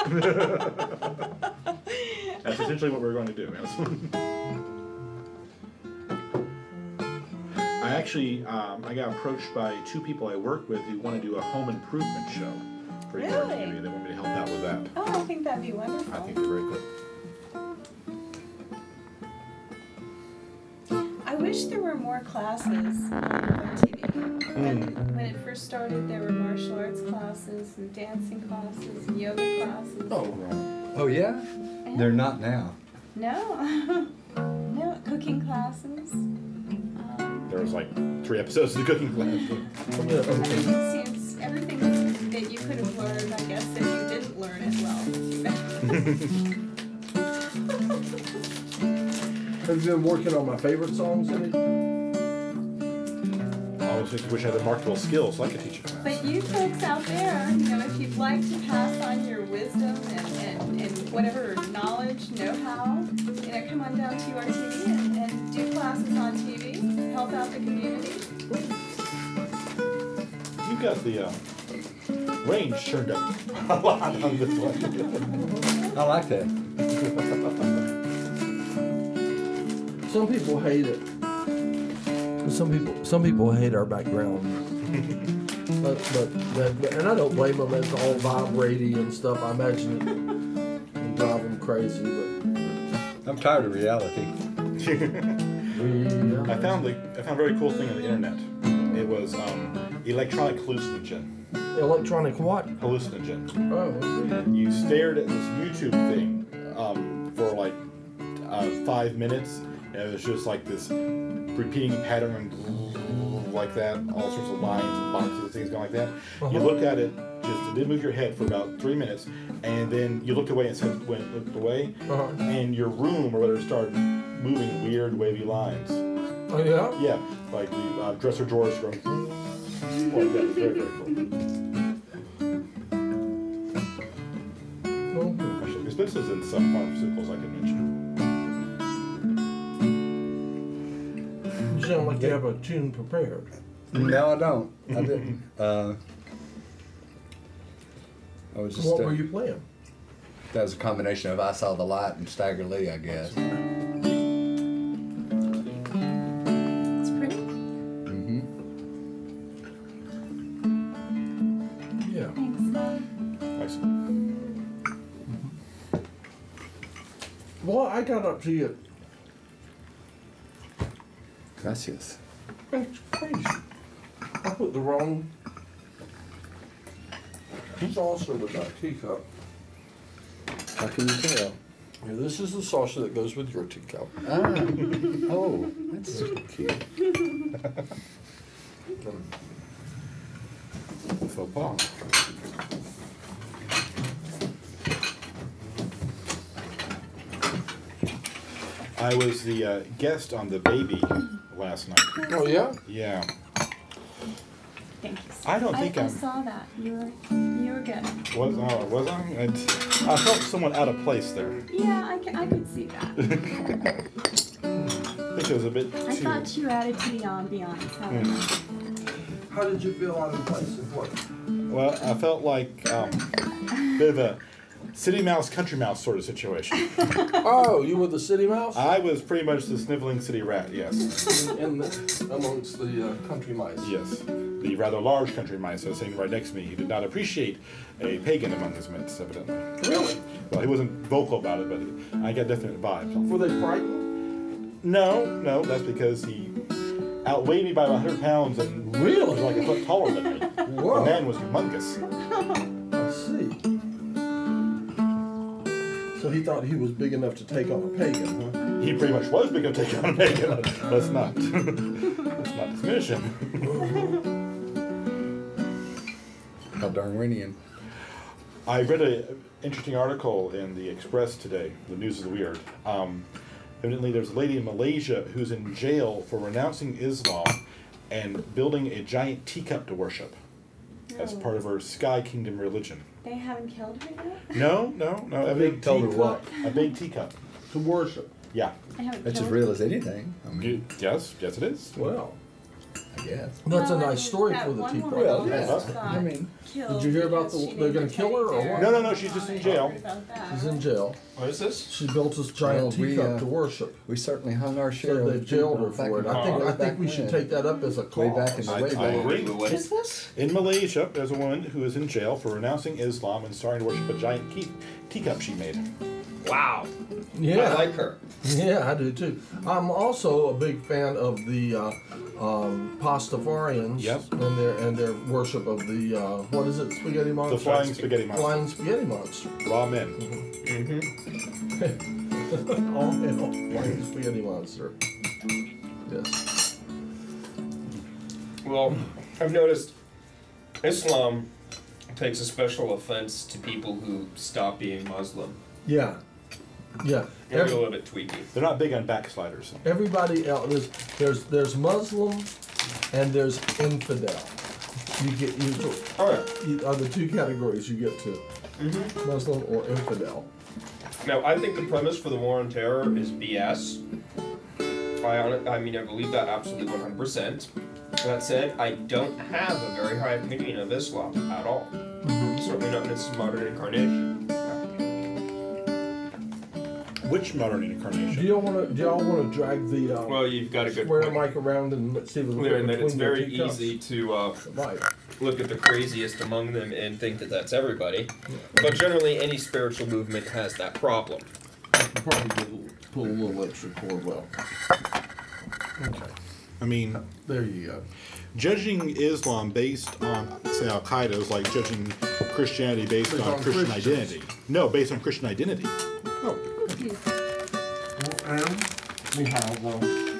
That's essentially what we're going to do. Yes. I actually, I got approached by 2 people I work with who want to do a home improvement show for Really? URTV. They want me to help out with that. Oh, I think that'd be wonderful. I think they're very good. I wish there were more classes on TV. When it first started, there were martial arts classes and dancing classes and yoga classes. Oh yeah? They're not now. No. No, cooking classes. There was like 3 episodes of the cooking class. Seems everything that you could have learned, I guess, that you didn't learn it well. Have you been working on my favorite songs in it? I always wish I had remarkable skills so I could teach a class. But you folks out there, you know, if you'd like to pass on your wisdom and whatever knowledge, know-how, you know, come on down to URTV and do classes on TV, help out the community. You got the range turned up a lot on this one. I like that. Some people hate it. Some people hate our background. but and I don't blame them. It's all vibrating and stuff. I imagine it would drive them crazy. But I'm tired of reality. I found a very cool thing on the internet. It was electronic hallucinogen. Electronic what? Hallucinogen. Oh. Okay. You stared at this YouTube thing for like 5 minutes. And it was just like this repeating pattern like that, all sorts of lines and boxes and things going like that. You looked at it, just didn't move your head for about 3 minutes, and then you looked away and looked away, and your room or whatever started moving weird wavy lines. Oh yeah? Yeah, like the dresser drawers from like that. It was very, very cool. Actually, this is in some pharmaceuticals I can mention. You sound like you have a tune prepared. No, I don't. I didn't. I was just. What were you playing? That was a combination of I Saw the Light and Stagger Lee, I guess. It's pretty. Mm-hmm. Yeah. Thanks. Nice. Well, I got up to you. Gracias. That's crazy. I put the wrong saucer with that teacup. How can you tell? Here, this is the saucer that goes with your teacup. Ah. Oh, that's so cute. Faux pas. I was the guest on The Baby last night. Oh yeah? Yeah. Thank you. I don't think I I'm. saw that. You were good. Was I? I felt somewhat out of place there. Yeah, I could see that. I think it was a bit I too. thought you added to the ambiance. How did you feel out of place and what? Well, I felt like a bit of a city mouse, country mouse sort of situation. Oh, you were the city mouse? I was pretty much the sniveling city rat, yes. Amongst the country mice. Yes. The rather large country mice that was sitting right next to me. He did not appreciate a pagan among his midst, evidently. Really? Well, he wasn't vocal about it, but I got definite vibes. Were they frightened? No, that's because he outweighed me by about 100 pounds and really was like a foot taller than me. Whoa. The man was humongous. I see. So he thought he was big enough to take on a pagan, huh? He pretty much was big enough to take on a pagan. Let's not diminish him. How Darwinian. I read an interesting article in the Express today. The news is weird. Evidently, there's a lady in Malaysia who's in jail for renouncing Islam and building a giant teacup to worship as part of her Sky Kingdom religion. They haven't killed her yet? No. A big told her what? A big teacup. To worship. Yeah. They haven't That's as killed real as anything. I mean, Yes, it is. Well, I guess. that's a Well, I nice mean, story that for the one teacup. woman Well, almost yeah. got I mean, killed did you hear about because she they're going named to kill her or Teddy what? Bear. No, she's just in jail. About that. She's in jail. What is this? She built this giant Well, we, teacup to worship. We certainly hung our share So of they've jailed her back for it. in- I way think back we should when. take that up as a cause. Way back in the way I back. agree. But what is this? In Malaysia, there's a woman who is in jail for renouncing Islam and starting to worship a giant teacup she made. Wow. Yeah, I like her. Yeah, I do too. I'm also a big fan of the Pastafarians. Yep. And their worship of the what is it? Spaghetti monster. The flying spaghetti monster. Flying spaghetti monster. Raw men. All hell, flying spaghetti monster. Yes. Well, I've noticed Islam takes a special offense to people who stop being Muslim. Yeah. Yeah. They're a little bit tweaky. They're not big on backsliders. Everybody else, there's Muslim and there's infidel. You are the two categories you get to. Muslim or infidel. Now, I think the premise for the War on Terror is BS. I mean, I believe that absolutely 100%. That said, I don't have a very high opinion of Islam at all. Certainly not in its modern incarnation. Which modern incarnation? Do y'all want to drag the well, you've got a good square mic around and let's see if clear in that it's very easy to look at the craziest among them and think that that's everybody. But generally, any spiritual movement has that problem. Probably pull a little extra cord well. Okay. I mean, there you go. Judging Islam based on, say, Al Qaeda is like judging Christianity based on Christian identity. No, based on Christian identity. Oh. And we have.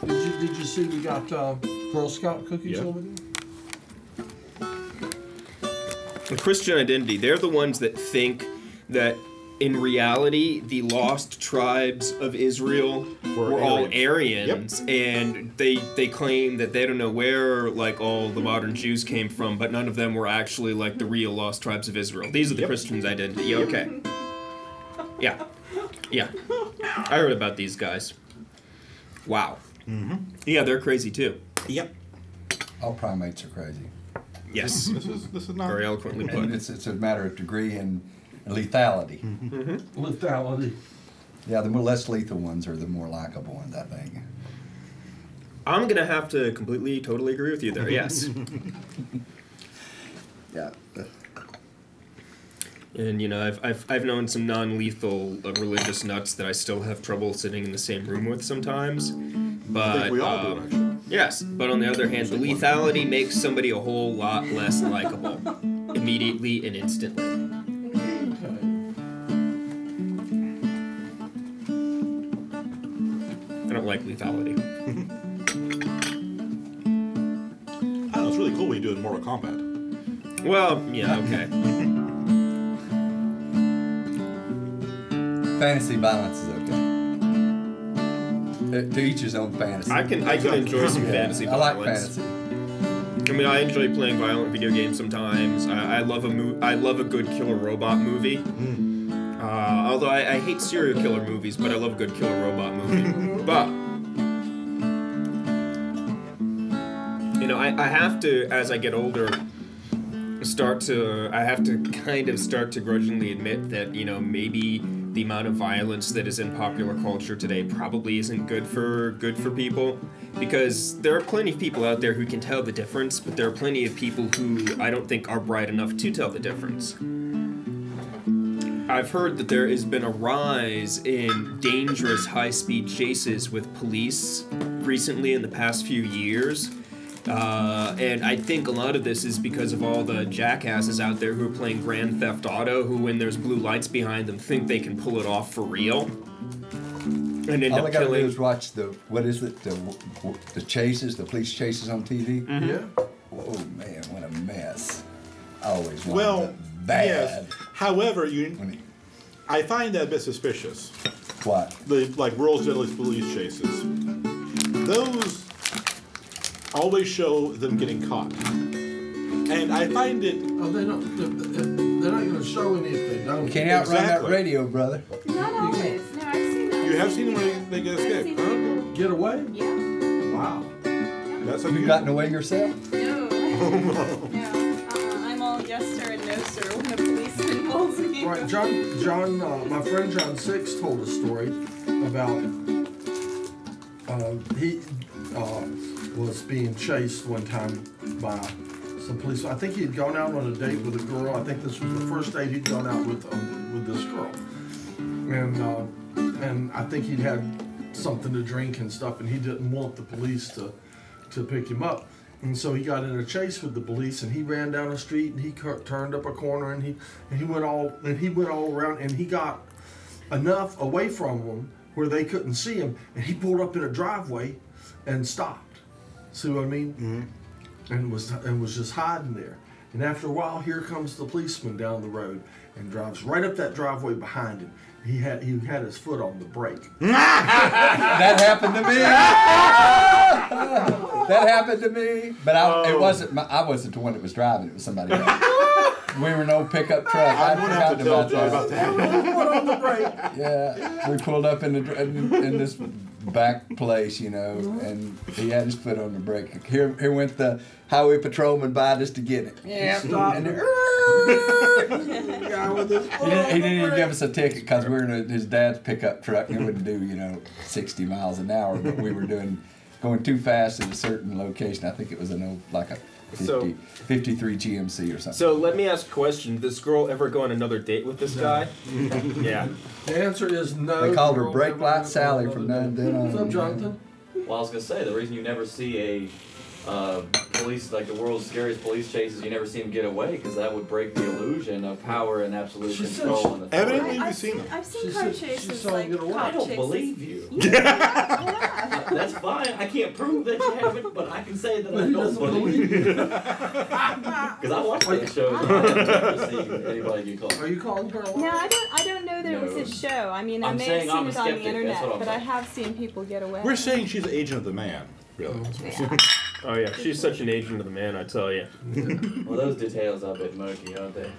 Did you see we got Girl Scout cookies over there? The Christian identity, they're the ones that think that in reality the lost tribes of Israel were all Aryans, and they claim that they don't know where like all the modern Jews came from, but none of them were actually like the real lost tribes of Israel. These are the Christians' identity. Yeah, okay. Yeah. Yeah. I heard about these guys. Wow. Yeah, they're crazy too. Yep. All primates are crazy. Yes. This is not very eloquently put. And it's a matter of degree and lethality. Lethality. Yeah, the more less lethal ones are the more likable ones, I think. I'm gonna have to completely, totally agree with you there. Yes. Yeah. And you know, I've known some non-lethal religious nuts that I still have trouble sitting in the same room with sometimes. But I think we all do, actually. Yes, but on the other hand, the lethality makes somebody a whole lot less likable immediately and instantly. I don't like lethality. I don't know, it's really cool what you do in Mortal Kombat. Well, yeah, okay. Fantasy violence is okay. To each his own fantasy. I can enjoy some fantasy violence. I like fantasy. I mean, I enjoy playing violent video games sometimes. I love a good killer robot movie. Although I hate serial killer movies, but I love a good killer robot movie. But you know, I have to, as I get older, I have to kind of start to grudgingly admit that, you know, maybe the amount of violence that is in popular culture today probably isn't good for people, because there are plenty of people out there who can tell the difference, but there are plenty of people who I don't think are bright enough to tell the difference. I've heard that there has been a rise in dangerous high-speed chases with police recently in the past few years. And I think a lot of this is because of all the jackasses out there who are playing Grand Theft Auto, who, when there's blue lights behind them, think they can pull it off for real. And end all up I gotta do killing. is watch the chases, the police chases on TV. Yeah. Oh man, what a mess! I always wanted Well, bad. yes. However, I find that a bit suspicious. What? The world's deadliest police chases. Those always show them getting caught, and I find it. Oh, they don't. They're not going to show any if they don't. You can't outrun that radio, brother. Not always. No, I've seen that. You have seen them when they get escaped. Huh? Get away? Yeah. Wow. That's Have you gotten away yourself? No. No. I'm all yes sir and no sir when a policeman pulls me. Right, John, my friend John Six told a story about he was being chased one time by some police. I think he had gone out on a date with a girl. I think this was the first date he'd gone out with this girl, and I think he'd had something to drink and stuff, and he didn't want the police to pick him up. And so he got in a chase with the police, and he ran down the street, and he turned up a corner, and he went all around, and he got enough away from them where they couldn't see him, and he pulled up in a driveway and stopped. See what I mean? Mm-hmm. And was just hiding there. And after a while, here comes the policeman down the road and drives right up that driveway behind him. He had his foot on the brake. That happened to me. That happened to me. But I wasn't the one that was driving. It was somebody else. We were an old pickup truck. I'd forgotten about that. On the brake. Yeah, we pulled up in this back place, you know, and he had his foot on the brake. Here went the highway patrolman by just to get it. Yeah, Stop. and Guy with his foot he didn't even on the give us a ticket because we were in his dad's pickup truck. It wouldn't do, 60 miles an hour, but we were going too fast at a certain location. I think it was a 53 GMC or something. So let me ask a question. Did this girl ever go on another date with this guy? Yeah. The answer is no. They called her Brake Light Sally from then on. What's up, Jonathan? Well, I was gonna say the reason you never see a police, like the world's scariest police chases, you never see them get away because that would break the illusion of power and absolute control and authority. Evidently, you've seen them. I've seen car chases like I cop don't chases. believe you. Yeah. That's fine. I can't prove that you haven't, but I can say that I don't believe you. Because I watch that show and I've never seen anybody get caught. Are you calling her a liar? No, I don't know that it was his show. I mean, I I'm may saying have I'm seen a it on the skeptic, that's internet, what I'm but I saying. have seen people get away. We're saying she's an agent of the man, really. Yeah. Oh yeah, she's such an agent of the man, I tell you. Well, those details are a bit murky, aren't they?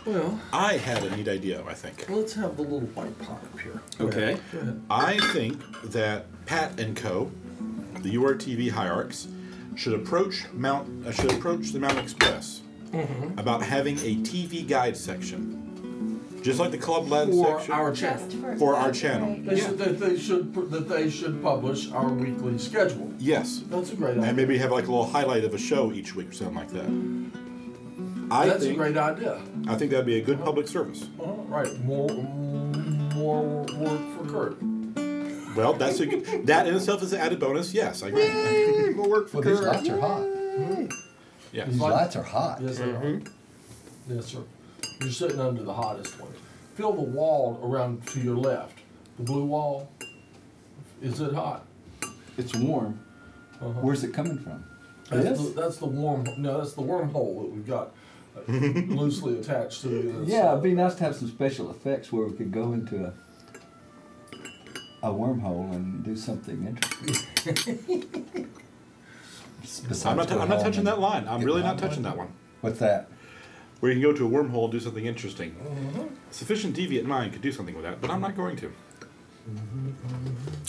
Well, I had a neat idea, I think. let's have the little white pot up here. Okay. Go ahead. I think that Pat and Co., the URTV hierarchs, should approach the Mountain Express about having a TV guide section. Just like the Club Led For section. our channel. For our channel. They should publish our weekly schedule. Yes. That's a great idea. And maybe have like a little highlight of a show each week or something like that. That's a great idea. I think that'd be a good public service. Right. More work for Kurt. Well, that in itself is an added bonus. Yes, I agree. Yay! More work for Well, these Kurt. lights are hot. Yeah. These lights are hot. Yes, they are. Yes, sir. You're sitting under the hottest one. Feel the wall around to your left. The blue wall. Is it hot? It's warm. Where's it coming from? That's the wormhole that we've got loosely attached to the Yeah, it'd be nice to have some special effects where we could go into a wormhole and do something interesting. I'm not touching that line. I'm really not touching that one. What's that? Where you can go to a wormhole and do something interesting. Sufficient deviant mind could do something with that, but I'm not going to.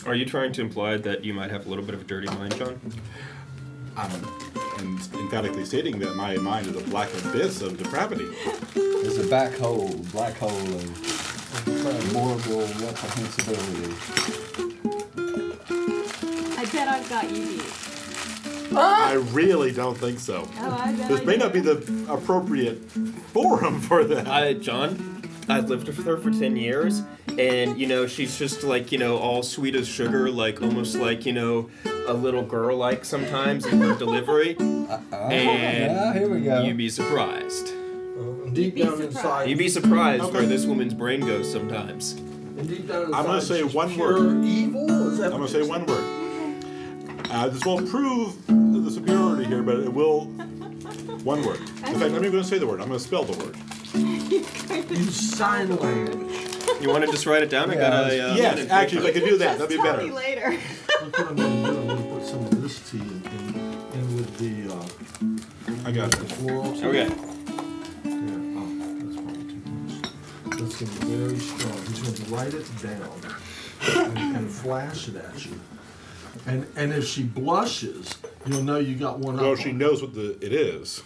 Are you trying to imply that you might have a little bit of a dirty mind, John? I'm emphatically stating that my mind is a black abyss of depravity. There's a black hole of moral reprehensibility. I bet I've got you beat. I really don't think so. Oh, I bet This I may do. not be the appropriate forum for that. John, I've lived with her for 10 years, and, she's just like, all sweet as sugar, like, almost like, a little girl, like, sometimes in her delivery. And here we go. You'd be surprised. Deep down inside. You'd be surprised where this woman's brain goes sometimes. And deep down inside, I'm going to say she's one pure word. Evil? Is that I'm what going to say you're one word. This won't prove the superiority here, but it will. One word. In fact, I'm not even going to say the word. I'm going to spell the word. Use sign language. You want to just write it down? I got a yes, actually, if I could do that, that'd be better. Tell me later. Look what I'm going to do. I'm going to put some of this tea in with the. I got it. Floral tea. Okay. Yeah. Oh, that's probably too much. That's going to be very strong. He's going to write it down and flash it at you. And if she blushes, you'll know you got one up. Well, she knows what it is.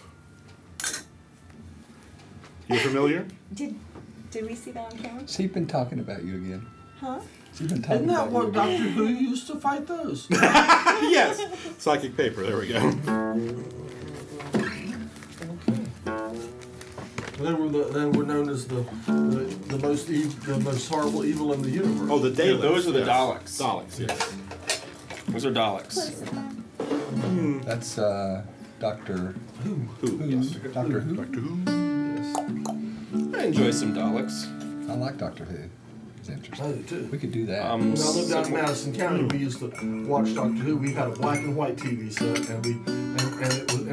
You familiar? Did we see that on camera? She's been talking about you again. Huh? She's been talking Isn't that about what you Doctor again. Who used to fight those? Yes. Psychic paper. There we go. They were known as the most horrible evil in the universe. Oh, the Daleks. Those are the yes. Daleks. Daleks, yes. Those are Daleks. That's Doctor Who? Yes. Doctor Who. Doctor Who. I enjoy some Daleks. I like Doctor Who. It's interesting. I do too. We could do that. When I lived down in Madison County, we used to watch Doctor Who. We had a black and white TV set, and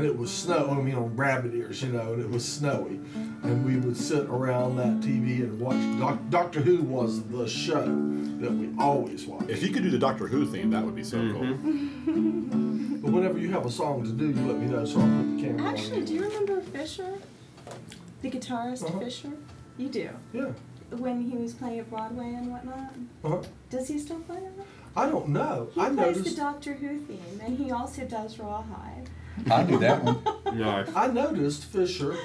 it was snow. I mean, on rabbit ears, you know, and it was snowy, and we would sit around that TV and watch. Doctor Who was the show that we always watched. If you could do the Doctor Who theme, that would be so cool. But whenever you have a song to do, you let me know so I'll put the camera on. Actually, do you remember Fisher? The guitarist Fisher? You do? Yeah. When he was playing at Broadway and whatnot? Does he still play it? I don't know. He plays the Doctor Who theme, and he also does Rawhide. I knew that one. No. I noticed Fisher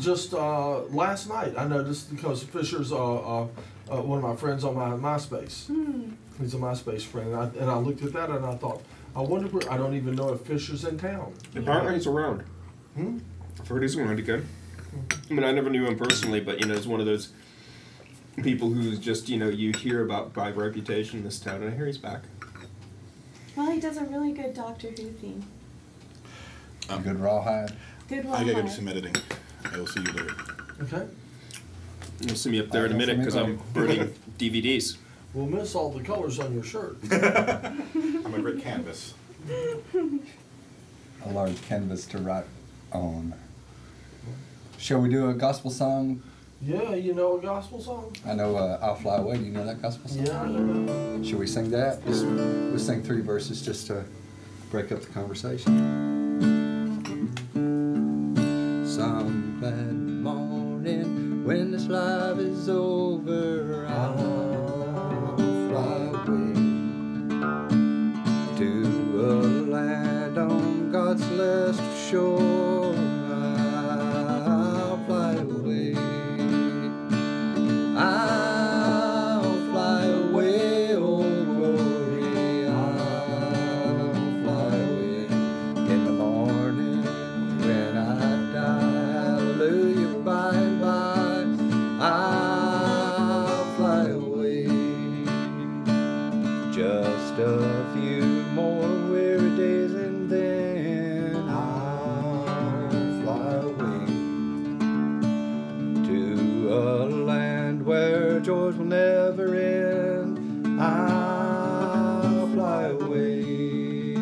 just last night. I noticed because Fisher's one of my friends on my MySpace. He's a MySpace friend, and I looked at that and I thought, I wonder where. I don't even know if Fisher's in town. Apparently he's around. I've heard he's around again. I mean, I never knew him personally, but, you know, it's one of those people who's just, you know, you hear about by reputation in this town, and I hear he's back. Well, he does a really good Doctor Who theme. Good Rawhide. Good I Rawhide. gotta do some editing. I will see you later. Okay. You'll see me up there in a minute because I'm burning DVDs. We'll miss all the colors on your shirt. I'm a great canvas. A large canvas to write on. Shall we do a gospel song? Yeah, you know a gospel song? I know I'll Fly Away. Do you know that gospel song? Yeah, I know. Should we sing that? We'll sing 3 verses just to break up the conversation. Some glad morning when this life is over, I'll fly away to a land on God's celestial shore. I'll fly away. I'll fly away, oh glory. I'll fly away in the morning when I die. Hallelujah, by and by. I'll fly away. Just a few more weary days and then I'll fly away to a land where joys will never end. I'll fly away.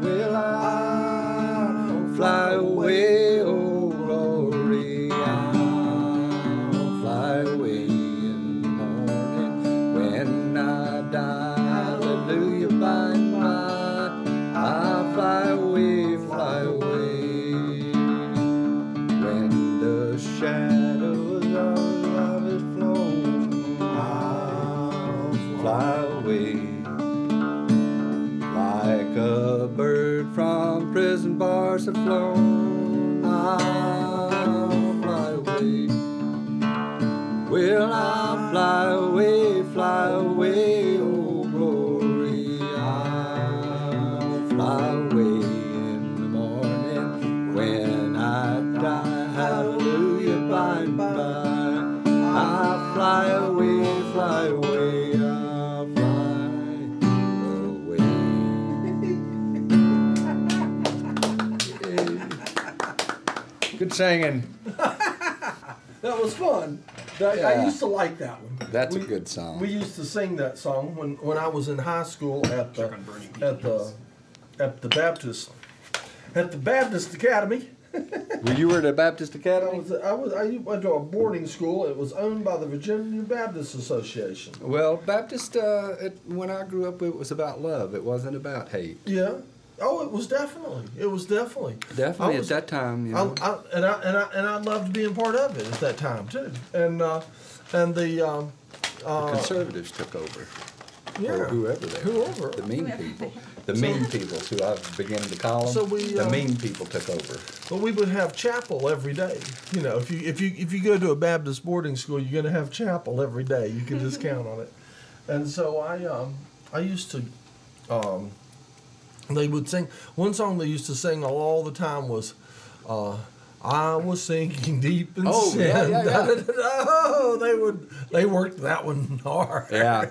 Well, I'll fly away, oh glory. I'll fly away in the morning when I die. Hallelujah, by and by. I'll fly away, fly away. When the shadows of love is flown, I'll fly away. Like a bird from prison bars have flown, I'll fly away. Well, I'll fly away, oh glory. I'll fly away in the morning when I die. Hallelujah, by and by. I'll fly away, fly away. I'll fly away. Good singing. That was fun. I used to like that one. That's a good song. We used to sing that song when I was in high school at the Baptist Academy. Well, you were at a Baptist Academy? I went to a boarding school. It was owned by the Virginia Baptist Association. Well, Baptist, when I grew up, it was about love. It wasn't about hate. Yeah. Oh, it was definitely. Definitely at that time, you know. I loved being part of it at that time too. And the conservatives took over. Yeah. Or whoever they were. The mean people. The mean people, who I've begun to call them. So the mean people took over. Well, we would have chapel every day. You know, if you go to a Baptist boarding school, you're going to have chapel every day. You can just count on it. And so I used to. They would sing. One song they used to sing all the time was, "I was sinking deep in sin." Yeah. Oh, they worked that one hard. Yeah.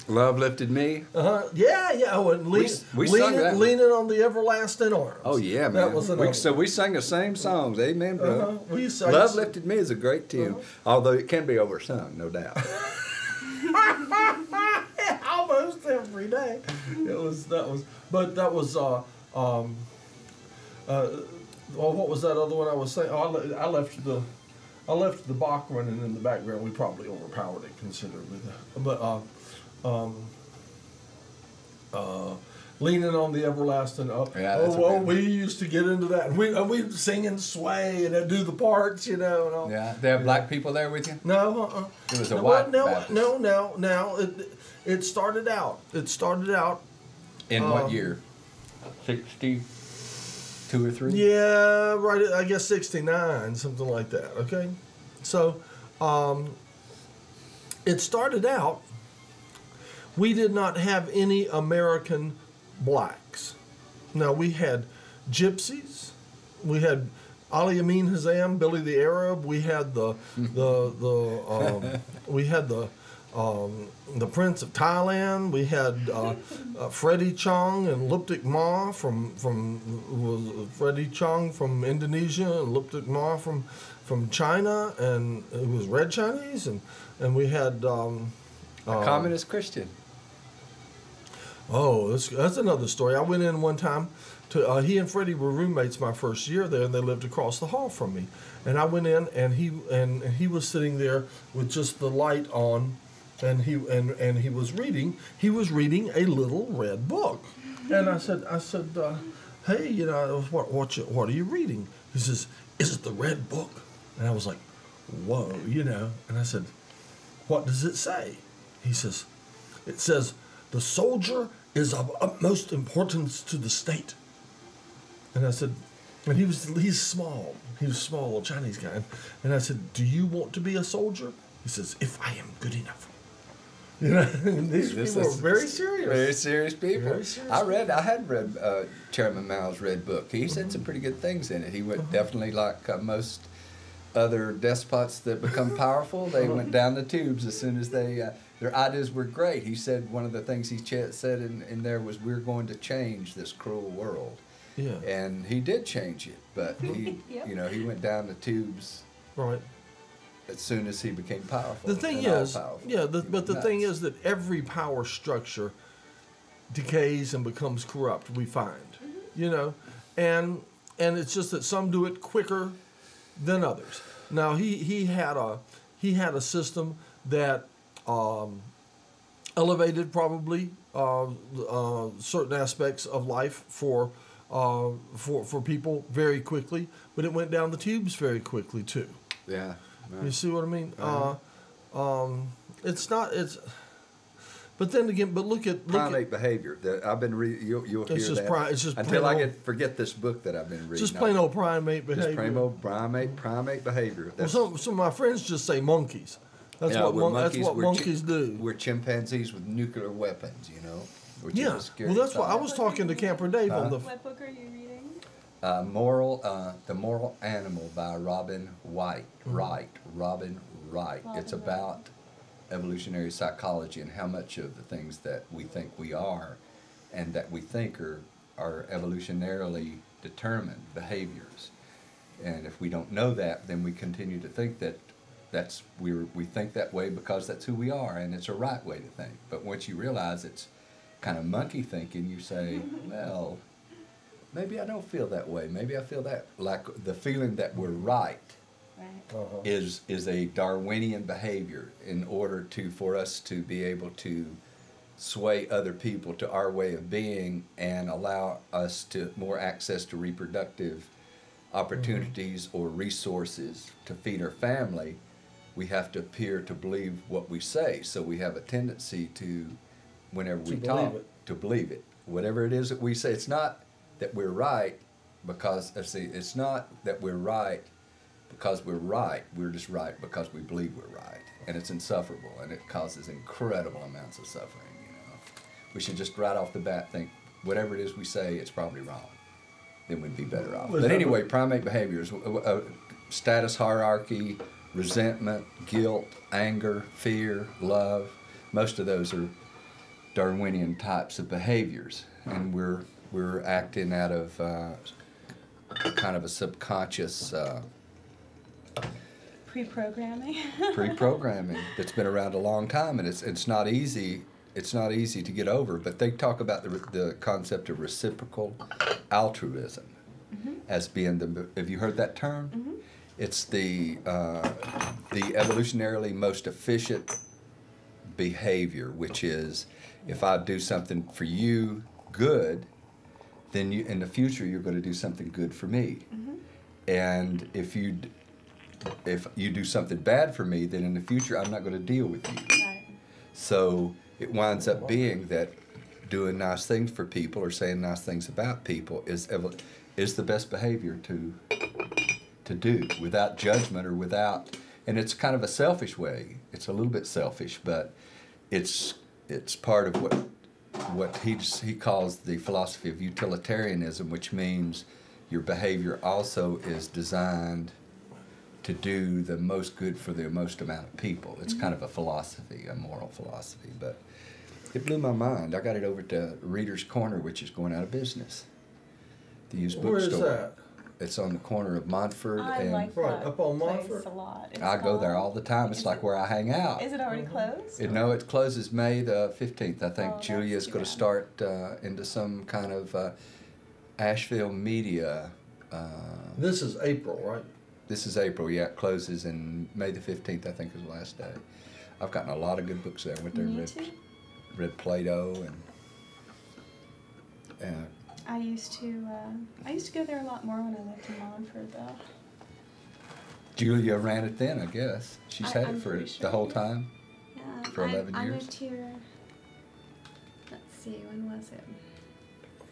Love lifted me. Yeah. Oh, and we sung that leaning on the everlasting arms. Oh yeah, man. That was so we sang the same songs. Amen, brother. We sang Love lifted me is a great tune, although it can be oversung, no doubt. Almost every day. Well, what was that other one I was saying? Oh, I left the Bach running in the background. We probably overpowered it considerably, but leaning on the everlasting up. Yeah, we used to get into that. And we sing and sway and do the parts, you know. And all. Yeah, they have black people there with you? No, It was a white Baptist. No. It started out. In what year? 62 or 3? Yeah, right. I guess 69, something like that. Okay, so it started out. We did not have any American blacks. Now we had gypsies. We had Ali Amin Hazam, Billy the Arab. We had the Prince of Thailand. We had Freddie Chong and Luptik Ma from Freddie Chong from Indonesia and Luptik Ma from China, and it was Red Chinese, and we had a communist Christian. Oh, that's another story. I went in one time to he and Freddie were roommates my first year there, and they lived across the hall from me. And I went in, and he was sitting there with just the light on, and he was reading. He was reading a little red book, and I said, hey, you know, what are you reading? He says, is it the red book? And I was like, whoa, you know. And I said, what does it say? He says, it says, the soldier is of utmost importance to the state. And I said, and he's small. He was a small little Chinese guy. And I said, do you want to be a soldier? He says, if I am good enough. You know, these people are very serious. Very serious people. Very serious I had read Chairman Mao's red book. He said some pretty good things in it. He went definitely like most other despots that become powerful. They went down the tubes as soon as they. Their ideas were great. He said one of the things he said in there was, we're going to change this cruel world. Yeah. And he did change it, but he, Yep. you know, he went down the tubes. Right. As soon as he became powerful. The thing is, but the thing is that every power structure decays and becomes corrupt. We find, you know, and it's just that some do it quicker than others. Now he had a system that elevated probably certain aspects of life for people very quickly, but it went down the tubes very quickly too. Yeah. You see what I mean? It's not. It's. But then again, look at primate behavior. That I've been you'll hear that. It's just until I forget this book that I've been reading. Just plain old primate behavior. Just plain old primate behavior. Well, some of my friends just say monkeys. That's what monkeys do. We're chimpanzees with nuclear weapons, you know. Which yeah. Is a scary well, that's thought. what I was talking to Camper Dave on the. What book are you reading? The Moral Animal by Robin Wright. Robin Wright. It's about evolutionary psychology and how much of the things that we think we are and that we think are evolutionarily determined behaviors. And if we don't know that, then we continue to think that we think that way because that's who we are, and it's a right way to think. But once you realize it's kind of monkey thinking, you say, well, maybe I don't feel that way. Maybe I feel that, like the feeling that we're right. Is a Darwinian behavior in order for us to be able to sway other people to our way of being and allow us to more access to reproductive opportunities or resources to feed our family. We have to appear to believe what we say. So we have a tendency to, whenever we talk, to believe it. Whatever it is that we say, it's not that we're right because it's not that we're right because we're right. We're just right because we believe we're right, and it's insufferable, and it causes incredible amounts of suffering. You know, we should just right off the bat think whatever it is we say, it's probably wrong. Then we'd be better off. But anyway, primate behaviors: status hierarchy, resentment, guilt, anger, fear, love. Most of those are Darwinian types of behaviors, and we're acting out of kind of a subconscious Pre-programming. Pre-programming that's been around a long time, and it's not easy. It's not easy to get over. But they talk about the concept of reciprocal altruism as being the. Have you heard that term? It's the evolutionarily most efficient behavior, which is if I do something for you good, then you in the future you're going to do something good for me. And if you do something bad for me, then in the future I'm not going to deal with you. Right. So it winds up being that doing nice things for people or saying nice things about people is the best behavior to do without judgment or without, and it's kind of a selfish way. It's a little bit selfish, but it's part of what he calls the philosophy of utilitarianism, which means your behavior also is designed to do the most good for the most amount of people. It's kind of a philosophy, a moral philosophy, but it blew my mind. I got it over to Reader's Corner, which is going out of business. The used bookstore. Where is that? It's on the corner of Montford and like right that up on place Montford. a lot. It's I go there called- all the time. It's like where I hang out. Is it already closed? No, it closes May the 15th. I think Oh, that's Julia's too going to bad. start into some kind of Asheville media. This is April, right? This is April, yeah. It closes in May the 15th, I think is the last day. I've gotten a lot of good books there. I went there and Me too. read Plato and I used to go there a lot more when I lived in Montford, though. Julia ran it then, I guess. She's had I'm it for pretty the sure, whole yeah. time. Yeah, For 11 I years? moved here. Let's see, when was it?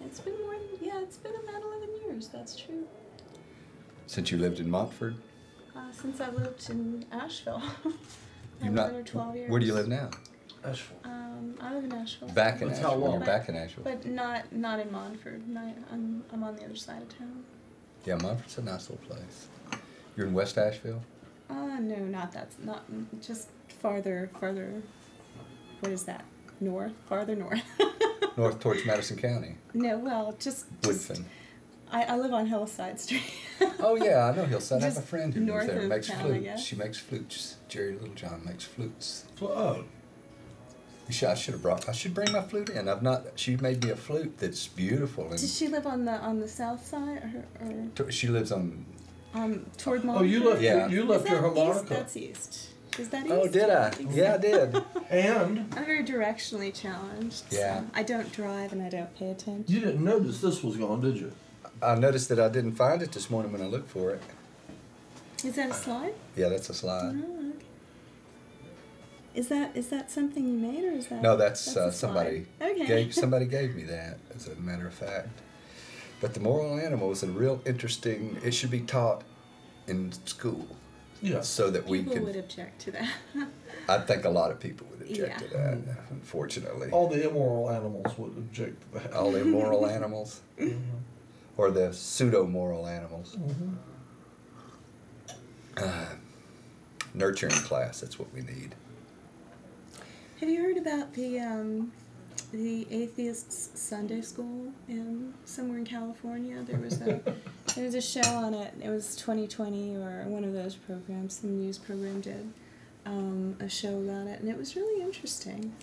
It's been more than, it's been about 11 years. That's true. Since you lived in Montford? Since I lived in Asheville. I You've lived not. there 12 years. Where do you live now? Asheville. I live in Asheville. Back in That's Asheville. how long? You're back in Asheville. But not in Montford. I'm on the other side of town. Yeah, Montford's a nice little place. You're in West Asheville? No, not just farther. What is that? North? Farther north. North towards Madison County. No, well, just Woodfin. I live on Hillside Street. Oh yeah, I know Hillside. I have a Just friend who lives north there. of Makes town, I flutes. guess. She makes flutes. Jerry Littlejohn makes flutes. Oh. I should have brought. I should bring my flute in. I've not. She made me a flute that's beautiful. And Does she live on the south side or she lives on. toward Montford? Oh, you left Yeah. you left Is your that east? harmonica. That's east. Is that east? Oh, did I? think Yeah, I so. did. And I'm very directionally challenged. Yeah. So I don't drive and I don't pay attention. you didn't notice this was gone, did you? I noticed that I didn't find it this morning when I looked for it. Is that a slide? Yeah, that's a slide. Oh, okay. Is that something you made or is that? No, that's a somebody slide? Okay. somebody gave me that, as a matter of fact. But the moral animal is a real interesting. It should be taught in school. Yeah. So that we People can. would object to that. I think a lot of people would object Yeah. to that, unfortunately. All the immoral animals would object to that. All the immoral animals, or the pseudo-moral animals. Nurturing class, that's what we need. Have you heard about the atheists Sunday school somewhere in California? There was a show on it. It was 2020 or one of those programs. Some news program did a show about it, and it was really interesting.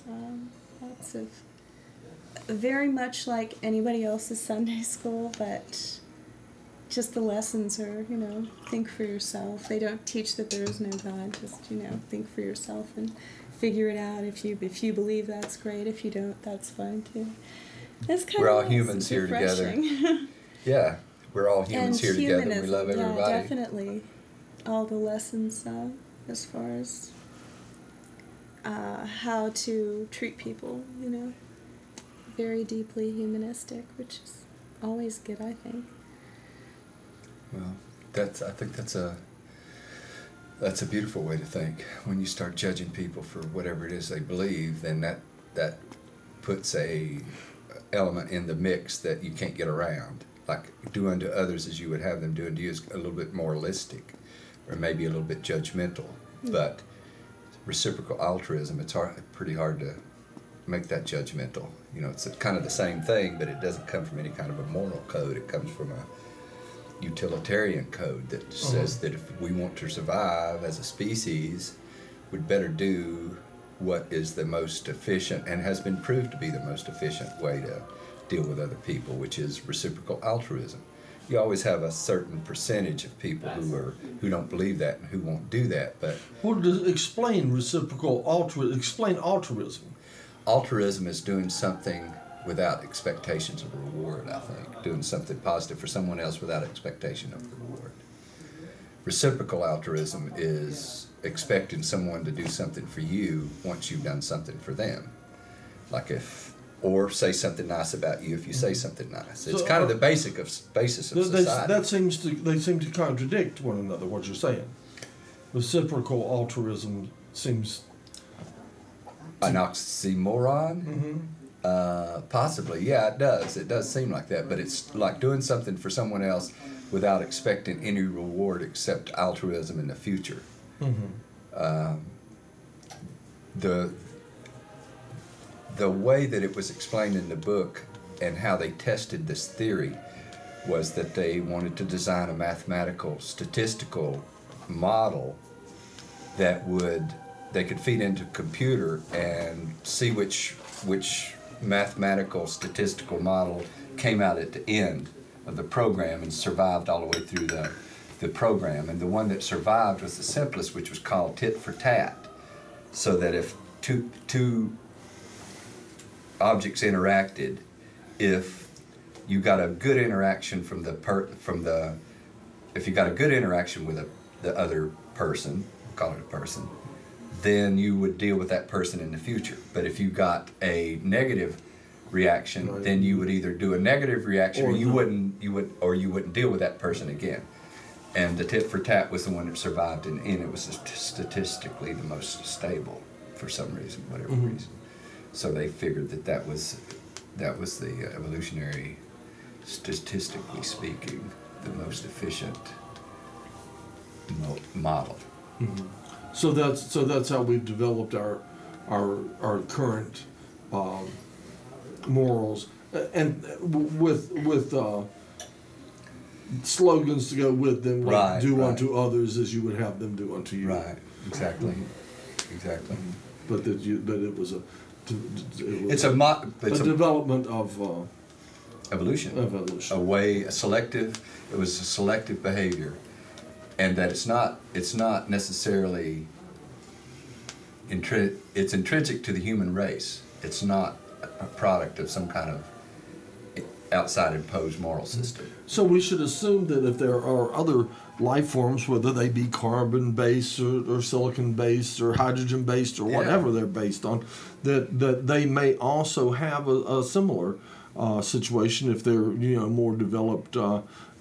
Lots of very much like anybody else's Sunday school, but just the lessons are, think for yourself. They don't teach that there is no God. Just, think for yourself and figure it out. If you believe, that's great. If you don't, that's fine too. It's kind We're of all nice humans and here together. refreshing. Yeah, we're all humans here together. We humanism, love everybody. Yeah, definitely. All the lessons as far as how to treat people, very deeply humanistic, which is always good, I think. Well, I think that's a beautiful way to think. When you start judging people for whatever it is they believe, then that puts a element in the mix that you can't get around. Like, do unto others as you would have them do unto you is a little bit moralistic, or maybe a little bit judgmental. But reciprocal altruism, it's pretty hard to make that judgmental. It's kind of the same thing, but it doesn't come from any kind of a moral code. It comes from utilitarian code that says that if we want to survive as a species, we'd better do what is the most efficient and has been proved to be the most efficient way to deal with other people, which is reciprocal altruism. You always have a certain percentage of people who don't believe that and who won't do that, but explain reciprocal altruism. Explain altruism. Altruism is doing something without expectations of reward, I think. Doing something positive for someone else without expectation of reward. Reciprocal altruism is expecting someone to do something for you once you've done something for them. Or say something nice about you if you say something nice. It's kind of the basis of society. They seem to contradict one another, what you're saying. Reciprocal altruism seems... An oxymoron? Possibly, yeah, it does. It does seem like that, but it's like doing something for someone else without expecting any reward except altruism in the future. The way that it was explained in the book and how they tested this theory was that they wanted to design a mathematical, statistical model that they could feed into a computer and see which mathematical statistical model came out at the end of the program and survived all the way through the program. And the one that survived was the simplest, which was called tit for tat. So that if two objects interacted, if you got a good interaction if you got a good interaction with the other person, call it a person, then you would deal with that person in the future. But if you got a negative reaction, then you would either do a negative reaction or you wouldn't deal with that person again. And the tit for tat was the one that survived, and it was statistically the most stable for some reason, whatever reason. So they figured that was the evolutionary, statistically speaking, the most efficient model. So that's how we've developed our current morals, and with slogans to go with them, like do unto others as you would have them do unto you. Right. Exactly. Exactly. But it was a development of evolution. It was a selective behavior. And that it's not necessarily it's intrinsic to the human race. It's not a product of some kind of outside imposed moral system. So we should assume that if there are other life forms, whether they be carbon-based or silicon-based or hydrogen-based or whatever they're based on, that they may also have a similar situation if they're more developed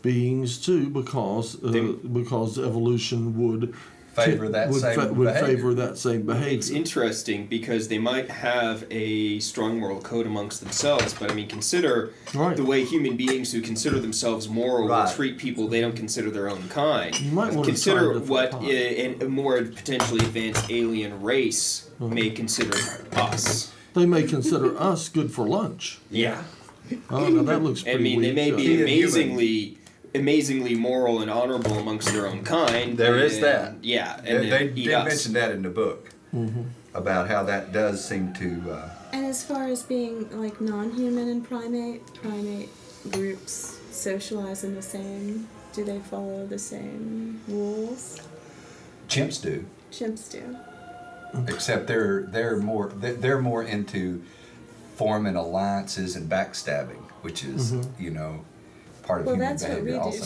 beings too, because evolution would favor that same behavior. It's interesting because they might have a strong moral code amongst themselves, but I mean, consider the way human beings who consider themselves moral will treat people they don't consider their own kind. Consider what a more potentially advanced alien race may consider us. They may consider us good for lunch. Yeah. Oh, now that looks pretty weak. They may be amazingly moral and honorable amongst their own kind. There is that. Yeah, and they did mention that in the book about how that does seem to. And as far as being like non-human and primate groups socialize in the same. Do they follow the same rules? Chimps do. Chimps do. Except they're more into forming alliances and backstabbing, which is part of human behavior also.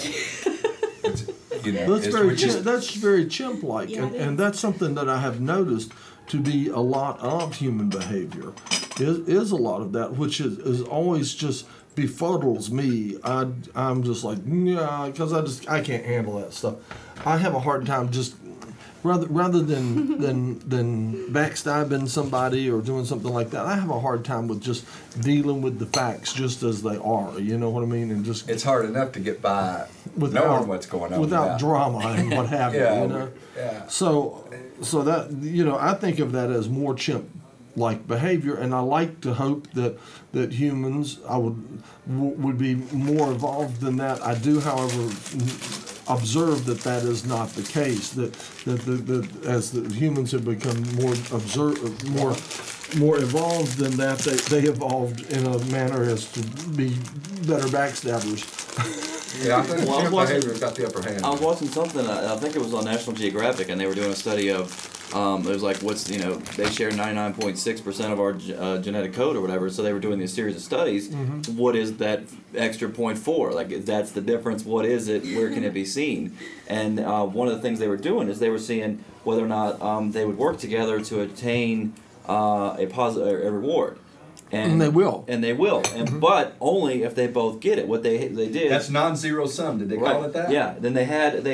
That's very chimp-like, and that's something that I have noticed to be a lot of human behavior. Is a lot of that, which is always just befuddles me. I'm just like, yeah, because I can't handle that stuff. I have a hard time just rather than backstabbing somebody or doing something like that. I have a hard time with just dealing with the facts just as they are. You know what I mean? And just it's hard enough to get by knowing what's going on without drama and what have you. You know? Yeah. So that I think of that as more chimp like behavior, and I like to hope that humans would be more evolved than that. I do, however, observe that is not the case. That as the humans have become more evolved than that, they evolved in a manner as to be better backstabbers. Yeah, I think behavior's got the upper hand. I was watching something, I think it was on National Geographic, and they were doing a study of, it was like, they share 99.6% of our genetic code or whatever, so they were doing this series of studies. Mm-hmm. What is that extra 0.4? Like, if that's the difference, what is it? Where can it be seen? And one of the things they were doing is they were seeing whether or not they would work together to attain a reward. And they will. And they will. And but only if they both get it. What they did. That's non-zero sum. Did they call it that? Yeah. Then they had two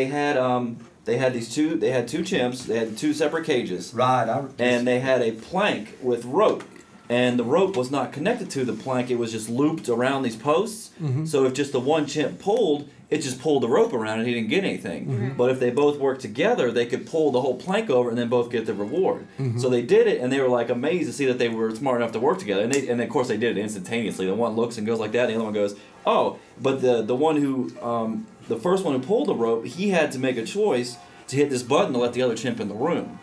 chimps. They had two separate cages. Right. And they had a plank with rope. And the rope was not connected to the plank. It was just looped around these posts. Mm-hmm. So if just the one chimp pulled, it just pulled the rope around and he didn't get anything. Mm-hmm. But if they both worked together, they could pull the whole plank over and then both get the reward. Mm-hmm. So they did it, and they were like amazed to see that they were smart enough to work together. And of course they did it instantaneously. The one looks and goes like that, and the other one goes, oh. But the one who, the first one who pulled the rope, he had to make a choice to hit this button to let the other chimp in the room.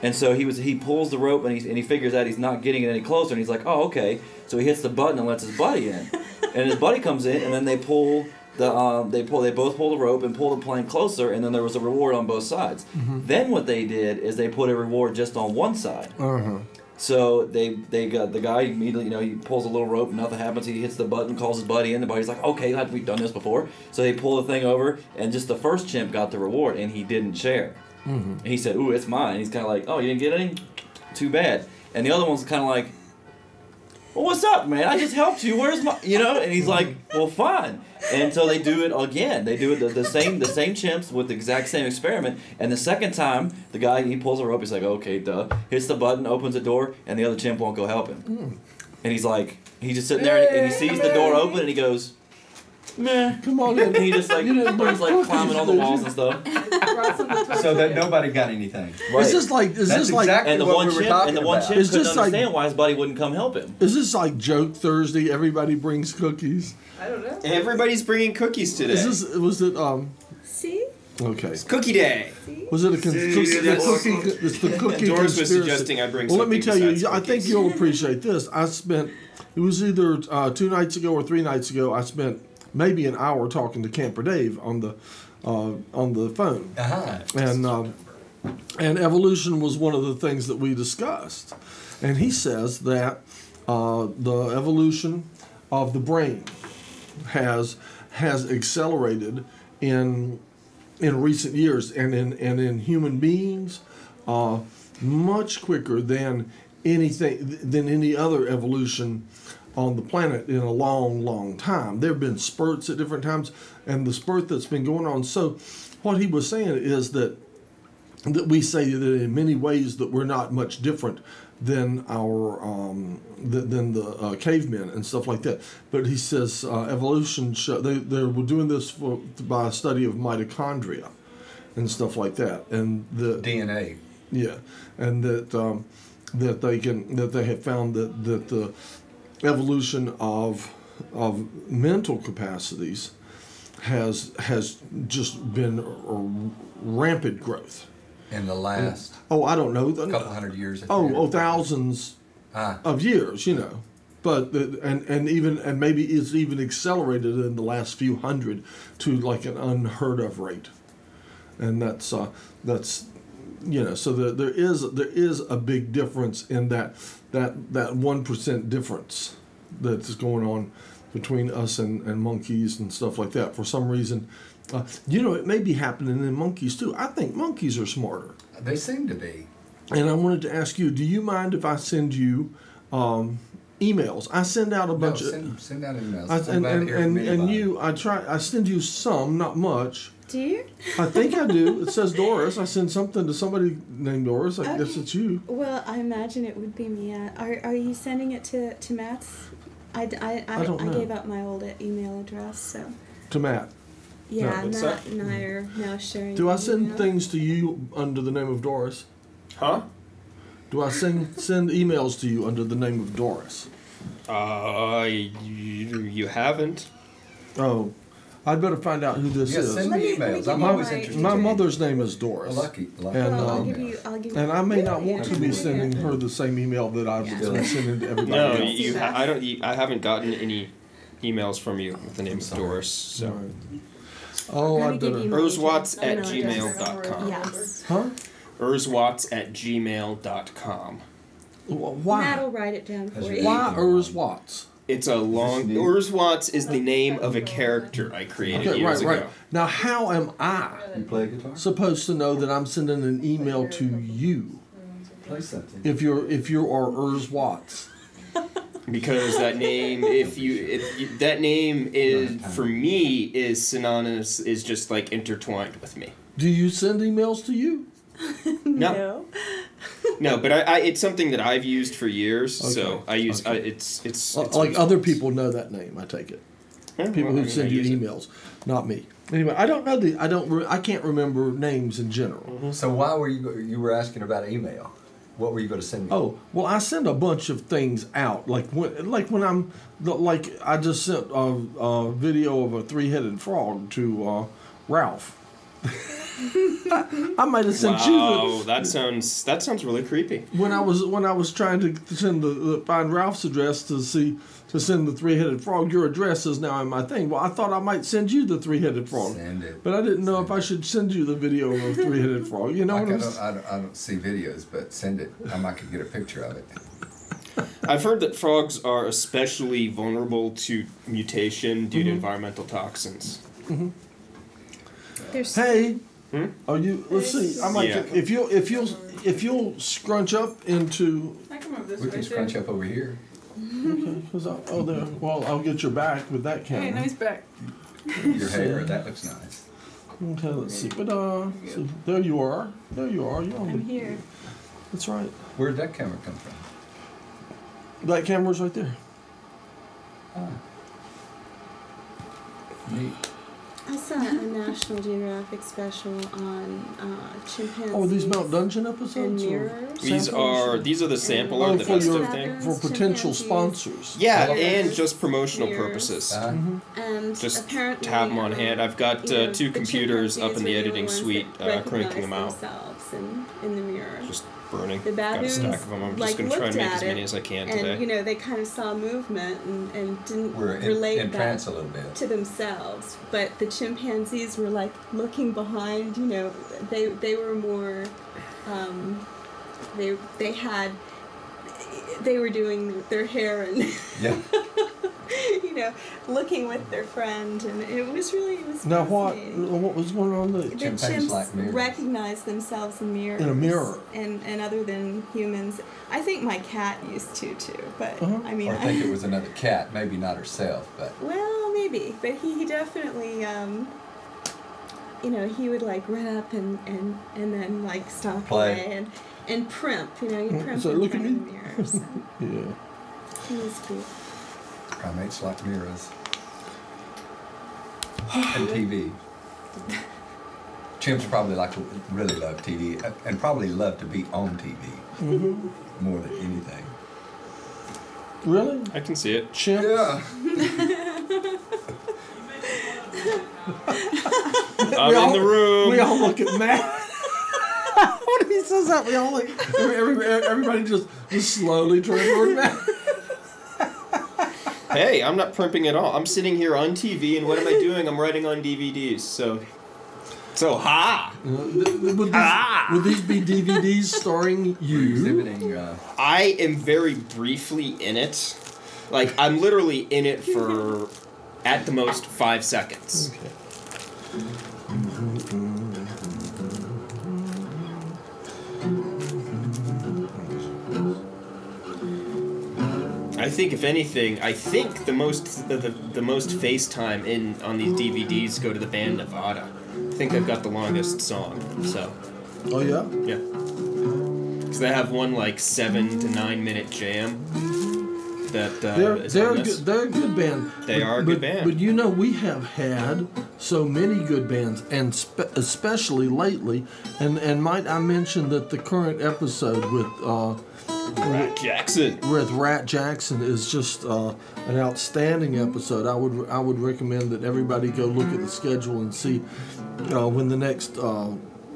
And so he pulls the rope, and he figures out he's not getting it any closer, and he's like, oh, okay. So he hits the button and lets his buddy in. And his buddy comes in, and then they both pull the rope and pull the plank closer, and then there was a reward on both sides. Mm-hmm. Then what they did is they put a reward just on one side. Uh-huh. So they got the guy immediately, he pulls a little rope, nothing happens. He hits the button, calls his buddy in. The buddy's like, okay, we've done this before. So they pull the thing over, and just the first chimp got the reward, and he didn't share. Mm-hmm. And he said, ooh, it's mine. He's kind of like, oh, you didn't get any? Too bad. And the other one's kind of like, well, what's up, man? I just helped you. Where's my, And he's like, well, fine. And so they do it again. They do it the same chimps with the exact same experiment. And the second time, the guy, he pulls a rope. He's like, okay, duh. Hits the button, opens the door, and the other chimp won't go help him. Mm. And he's like, he's just sitting there, and he sees the door open, and he goes, meh. Come on, and he just like starts like climbing on the walls and stuff. So that nobody got anything. Right. Is this like? Exactly and the what one we were chimp, talking and the one about. chimp couldn't understand why his buddy wouldn't come help him. Is this like Joke Thursday? Everybody brings cookies. I don't know. Everybody's bringing cookies today. Was it? See? Okay. It's Cookie Day. See? Was it it's the cookie Doris conspiracy. was suggesting I bring. Well, let me tell you. cookies. I think you'll appreciate this. It was either 2 nights ago or 3 nights ago. I spent maybe an hour talking to Camper Dave on the phone, and evolution was one of the things that we discussed, and he says that the evolution of the brain has accelerated in recent years, and in human beings much quicker than any other evolution on the planet in a long time. There have been spurts at different times, and the spurt that's been going on. So what he was saying is that we say that in many ways that we're not much different than our than the cavemen and stuff like that. But he says evolution they were doing this by a study of mitochondria and stuff like that, and the DNA. Yeah, and that they have found that the evolution of mental capacities has just been rampant growth in the last I don't know, couple hundred years. Thousands of years, but and maybe it's even accelerated in the last few hundred to like an unheard of rate, and that's so that there is a big difference in that 1% difference that's going on between us and monkeys and stuff like that. For some reason, it may be happening in monkeys too. I think monkeys are smarter. They seem to be. And I wanted to ask you, do you mind if I send you emails? I send out a bunch of send out emails. I send you some, not much. Do you? I think I do. It says Doris. I send something to somebody named Doris. I guess it's you. Well, I imagine it would be me. Are you sending it to Matt's? I don't know. I gave out my old email address, so. To Matt. Yeah, Matt and I are now sharing. Do I send things to you under the name of Doris? Huh? Do I send emails to you under the name of Doris? You haven't. Oh, I'd better find out who this is. Send me emails. I'm always interested. My mother's name is Doris. Lucky. And, I'll give you and I may not want to be sending her the same email that I've been sending to everybody No, else. I haven't gotten any emails from you with the name of Doris. So. Oh, I better. Urswatts@gmail.com. Yes. Huh? Urswatts@gmail.com. Why? Matt will write it down for you. Why Urswatts? It's a long. Urswatts is the name of a character I created years ago. Right. Now, how am I supposed to know that I'm sending an email to you? Play something. If you are Urswatts. Because that name, that name is for me is synonymous, is just like intertwined with me. Do you send emails to you? No. No, but it's something that I've used for years. Okay. So I use it's like other people know that name. I take it. People who send you emails, not me. Anyway, I don't know I can't remember names in general. Mm-hmm. So why were you were asking about email? What were you going to send me? Oh, well, I send a bunch of things out. Like when I just sent a video of a 3-headed frog to Ralph. I might have sent you. Wow, that sounds really creepy. When I was trying to send find Ralph's address to send the 3-headed frog, your address is now in my thing. Well, I thought I might send you the 3-headed frog, but I didn't know if I should send you the video of a 3-headed frog. You know I don't see videos, but send it. I might could get a picture of it. I've heard that frogs are especially vulnerable to mutation due to environmental toxins. Mm-hmm. Hey. Are you? Let's see. I might. Yeah. If you'll scrunch up into. I come over this we can scrunch up over here. Okay. There. Well, I'll get your back with that camera. Hey, nice back. Your hair. That looks nice. Okay. Let's see. But so there you are. There you are. I'm here. That's right. Where did that camera come from? That camera's right there. Oh. Neat. I saw a National Geographic special on chimpanzees. Oh, these Mount Dungeon episodes? And mirrors. These are the sample of the best of thing for potential sponsors. Yeah, and just promotional purposes. And just apparently, to have them on hand. I've got 2 computers up in the editing suite cranking them out. In the mirror. Just burning. The got a baboons, stack of them. I'm just going to try and make as many as I can today. And they kind of saw movement and didn't relate that a little bit to themselves. But the chimpanzees were like looking behind. They were more. They were doing their hair and. Yeah. Looking with their friend, and it was now what was going on? The chimps recognize themselves in mirrors. In a mirror. And other than humans, I think my cat used to too. But I mean, or I think it was another cat, maybe not herself, but. Well, maybe, but he definitely he would like run up and then like stop away and primp. You primp so in look front at me. of the mirror. So. Yeah. He was cute. Primates like mirrors. And TV. Chimps probably really love TV and probably love to be on TV more than anything. Really? I can see it. Chimps? Yeah. I'm in the room. We all look at Matt. When he says that, we all everybody just slowly turns toward Matt. Hey, I'm not primping at all. I'm sitting here on TV, and what am I doing? I'm writing on DVDs. So ha! Would these be DVDs starring you? Exhibiting. I am very briefly in it. Like, I'm literally in it for, at the most, 5 seconds. Okay. I think, if anything, the most FaceTime on these DVDs go to the band Nevada. I think they've got the longest song. So. Oh yeah. Yeah. Because they have one 7 to 9 minute jam. if that they're is on good, this. they're a good band. They are a good band. But you know, we have had so many good bands, and especially lately. And might I mention that the current episode with Rat Jackson. With Rat Jackson is just an outstanding episode. I would recommend that everybody go look at the schedule and see when the next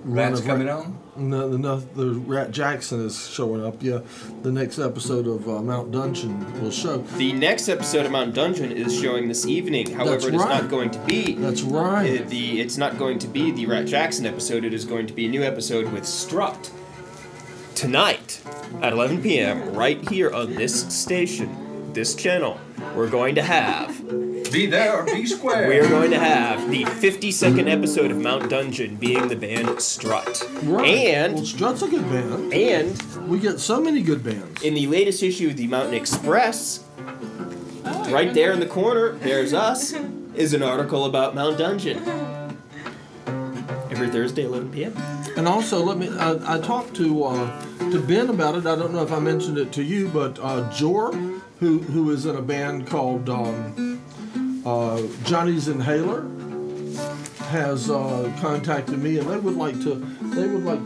Rat's coming on. No, the Rat Jackson is showing up. Yeah, the next episode of Mount Dungeon will show. The next episode of Mount Dungeon is showing this evening. However, it is not going to be. That's right. It's not going to be the Rat Jackson episode. It is going to be a new episode with Strut. Tonight at 11 p.m. right here on this station, this channel, we're going to have... Be there or be square. We are going to have the 52nd episode of Mount Dungeon being the band Strut. Right. And... Well, Strut's a good band. And... We get so many good bands. In the latest issue of the Mountain Express, right there in the corner, there's us, is an article about Mount Dungeon. Every Thursday, 11 p.m. And also, I talked to Ben about it. I don't know if I mentioned it to you, but Jor, who is in a band called Johnny's Inhaler, has contacted me, and they would like to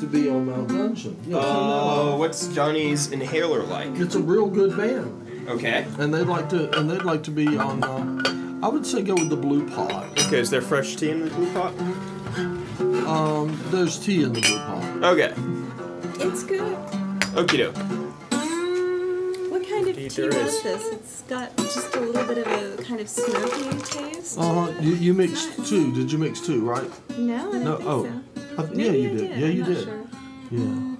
be on Mount Dungeon. Yeah, what's Johnny's Inhaler like? It's a real good band. Okay. And they'd like to be on. I would say go with the Blue Pot. Okay, is there fresh tea in the Blue Pot? There's tea in the Blue Pot. Okay. It's good. Okie doke. What kind of tea was this? It's got just a little bit of a kind of smoky taste. You mixed two. Did you mix two, right? No, I don't think so. Yeah, you did. Yeah, you I'm not did. sure. Yeah.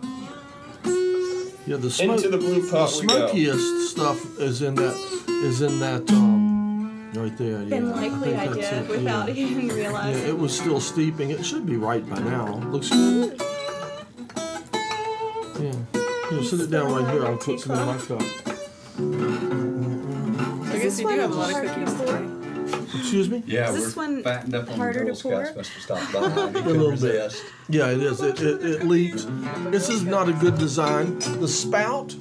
Yeah, the Into the Blue Pot the we go. smokiest stuff is in that right there. Yeah. Then likely I think that's did it, without yeah. even realizing. Yeah, it was still steeping. It should be right by now. Looks good. Yeah. Here, sit it down right here. I'll put some in my cup. I guess you do have a lot of cookies today. Excuse me? Yeah, Is this we're one fattened up on harder Girl to pour? Scouts. Must have stopped by. You A couldn't little bit. resist. Yeah, it is. It leaks. This is not a good design. The spout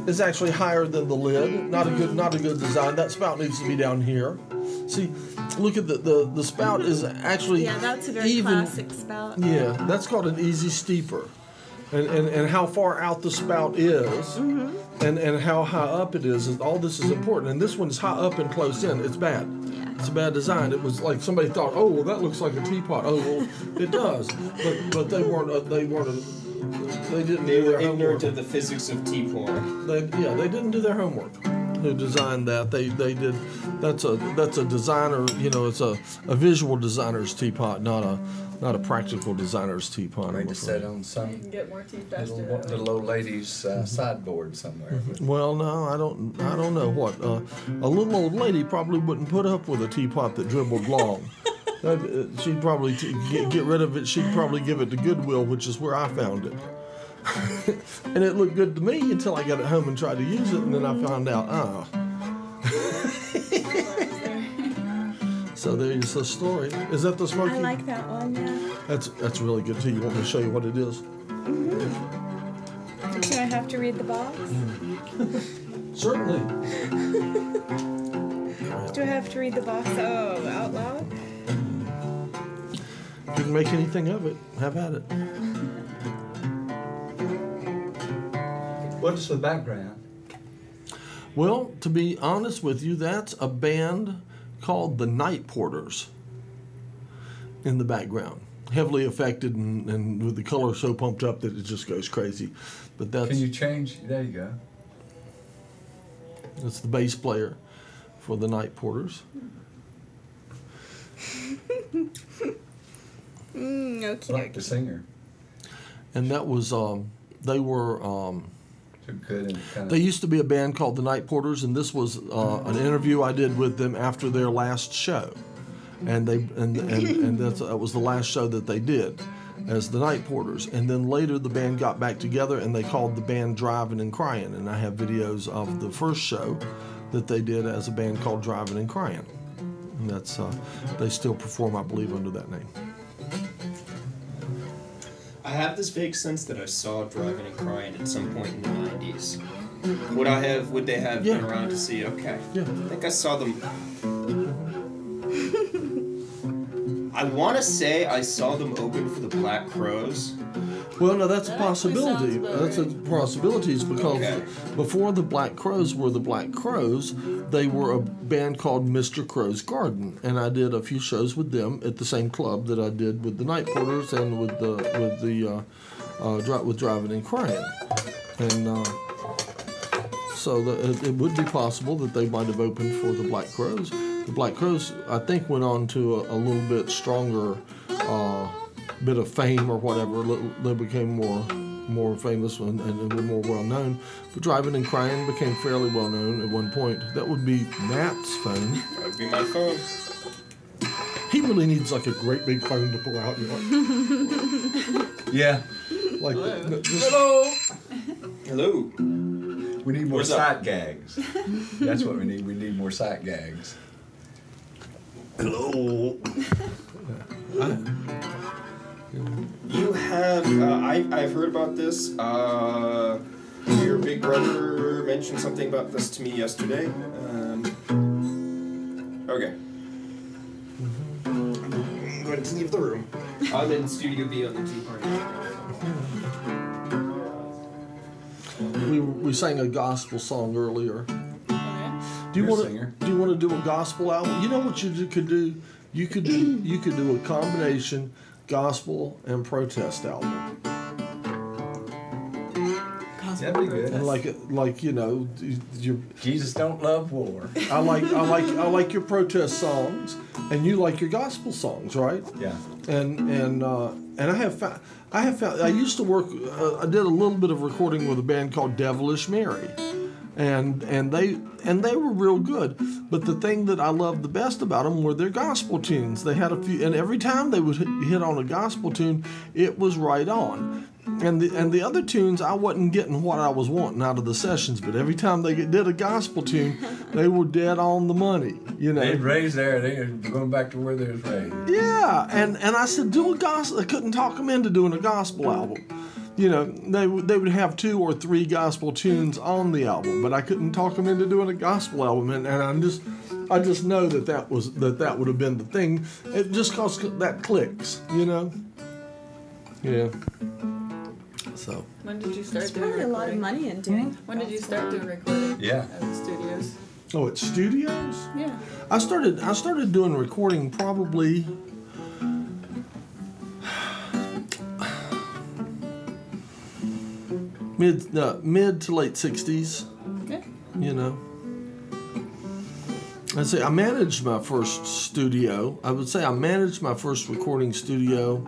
is actually higher than the lid. Not a good design. That spout needs to be down here. See, look at the spout is actually that's a very even. classic spout. Yeah, that's called an easy steeper. And how far out the spout is, and how high up it is all this is important. And this one's high up and close in. It's bad. Yeah. It's a bad design. It was like somebody thought, oh, well, that looks like a teapot. Oh, well, it does. But they weren't. They didn't. They do were their ignorant homework. of the physics of tea pouring. They didn't do their homework. Who designed that? They did. That's a designer. You know, it's a visual designer's teapot, not a practical designer's teapot. Made to sit on some Get more tea faster. little old lady's sideboard somewhere. Well, no, I don't know what. A little old lady probably wouldn't put up with a teapot that dribbled long. She'd probably get rid of it. She'd probably give it to Goodwill, which is where I found it. And it looked good to me until I got it home and tried to use it, and then I found out, So there's the story. Is that the smoky? I like that one, yeah. That's really good too. You want me to show you what it is? Do I have to read the box? Certainly. Do I have to read the box out loud? If you can make anything of it, have at it. What's the background? Well, to be honest with you, that's a band called the Night Porters in the background. Heavily affected and with the color so pumped up that it just goes crazy. But that's... Can you change? There you go. That's the bass player for the Night Porters. Okay. Like the singer. And that was, they were... So good and kind They used to be a band called the Night Porters, and this was an interview I did with them after their last show, and that was the last show that they did as the Night Porters. And then later the band got back together and they called the band Driving and Crying, and I have videos of the first show that they did as a band called Driving and Crying, and that's they still perform, I believe, under that name. I have this vague sense that I saw Driving and Crying at some point in the 90s. Would they have been around to see? Okay. Yeah. I think I saw them. I want to say I saw them open for the Black Crowes. Well, no, that's a possibility. That's a possibility because before the Black Crowes were the Black Crowes, they were a band called Mr. Crow's Garden, and I did a few shows with them at the same club that I did with the Night Porters and with Driving and Crying, and so it would be possible that they might have opened for the Black Crowes. The Black Crowes, I think, went on to a little bit stronger bit of fame or whatever. They became more famous and were more well known. But Driving and Crying became fairly well known at one point. That would be Matt's phone. That would be my phone. He really needs like a great big phone to pull out. You know? Yeah. Like Hello. Hello. We need more sight gags. That's what we need. We need more sight gags. Hello. You have, I've heard about this. Your big brother mentioned something about this to me yesterday. Okay. I'm going to leave the room. I'm in Studio B on the Tea Party. We sang a gospel song earlier. Do you want to do a gospel album? You know what you could do? You could do a combination gospel and protest album. That'd be good. And like you know, Jesus don't love war. I like your protest songs, and you like your gospel songs, right? Yeah. And I have found I used to work. I did a little bit of recording with a band called Devilish Mary, and they were real good. But the thing that I loved the best about them were their gospel tunes. They had a few, and every time they would hit on a gospel tune, it was right on. And the other tunes, I wasn't getting what I was wanting out of the sessions. But every time they did a gospel tune, they were dead on the money. You know, they'd raised there. They were going back to where they was raised. Yeah, and I said, do a gospel. I couldn't talk them into doing a gospel album. You know, they would have 2 or 3 gospel tunes on the album, but I couldn't talk them into doing a gospel album, and I just know that would have been the thing. It just cause that clicks, you know. Yeah. So. When did you start There's doing probably recording? a lot of money in doing. When did you start doing recording? Yeah. At the studios. Oh, at studios? Yeah. I started doing recording probably. Mid to late 60s. Okay. You know. I managed my first studio. I would say I managed my first recording studio.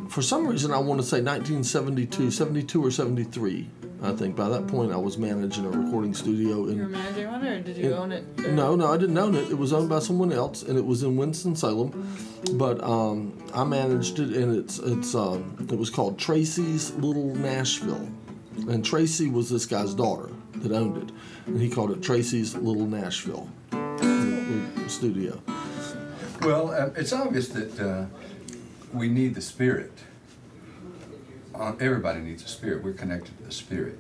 For some reason, I want to say 1972 or 73. I think by that point I was managing a recording studio. You were managing one, or did you own it? No, I didn't own it. It was owned by someone else, and it was in Winston-Salem. But I managed it, and it was called Tracy's Little Nashville, and Tracy was this guy's daughter that owned it, and he called it Tracy's Little Nashville studio. Well, it's obvious that we need the Spirit. Everybody needs a Spirit. We're connected to the Spirit.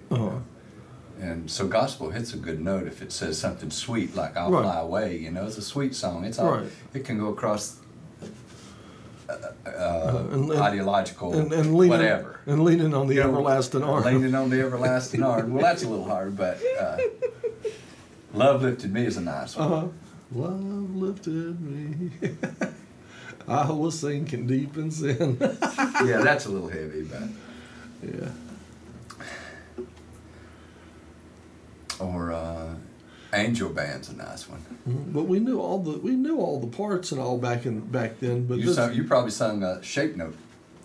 And so gospel hits a good note if it says something sweet like "I'll Fly Away." You know, it's a sweet song. It's all. It can go across ideological and leaning, whatever. And leaning on the everlasting arm. Leaning on the everlasting arm. Well, that's a little hard, but "Love Lifted Me" is a nice one. Love lifted me. I was sinking deep in sin. Yeah, that's a little heavy, but yeah. Or Angel Band's a nice one. But we knew all the parts and all back then. But you probably sung Shape Note.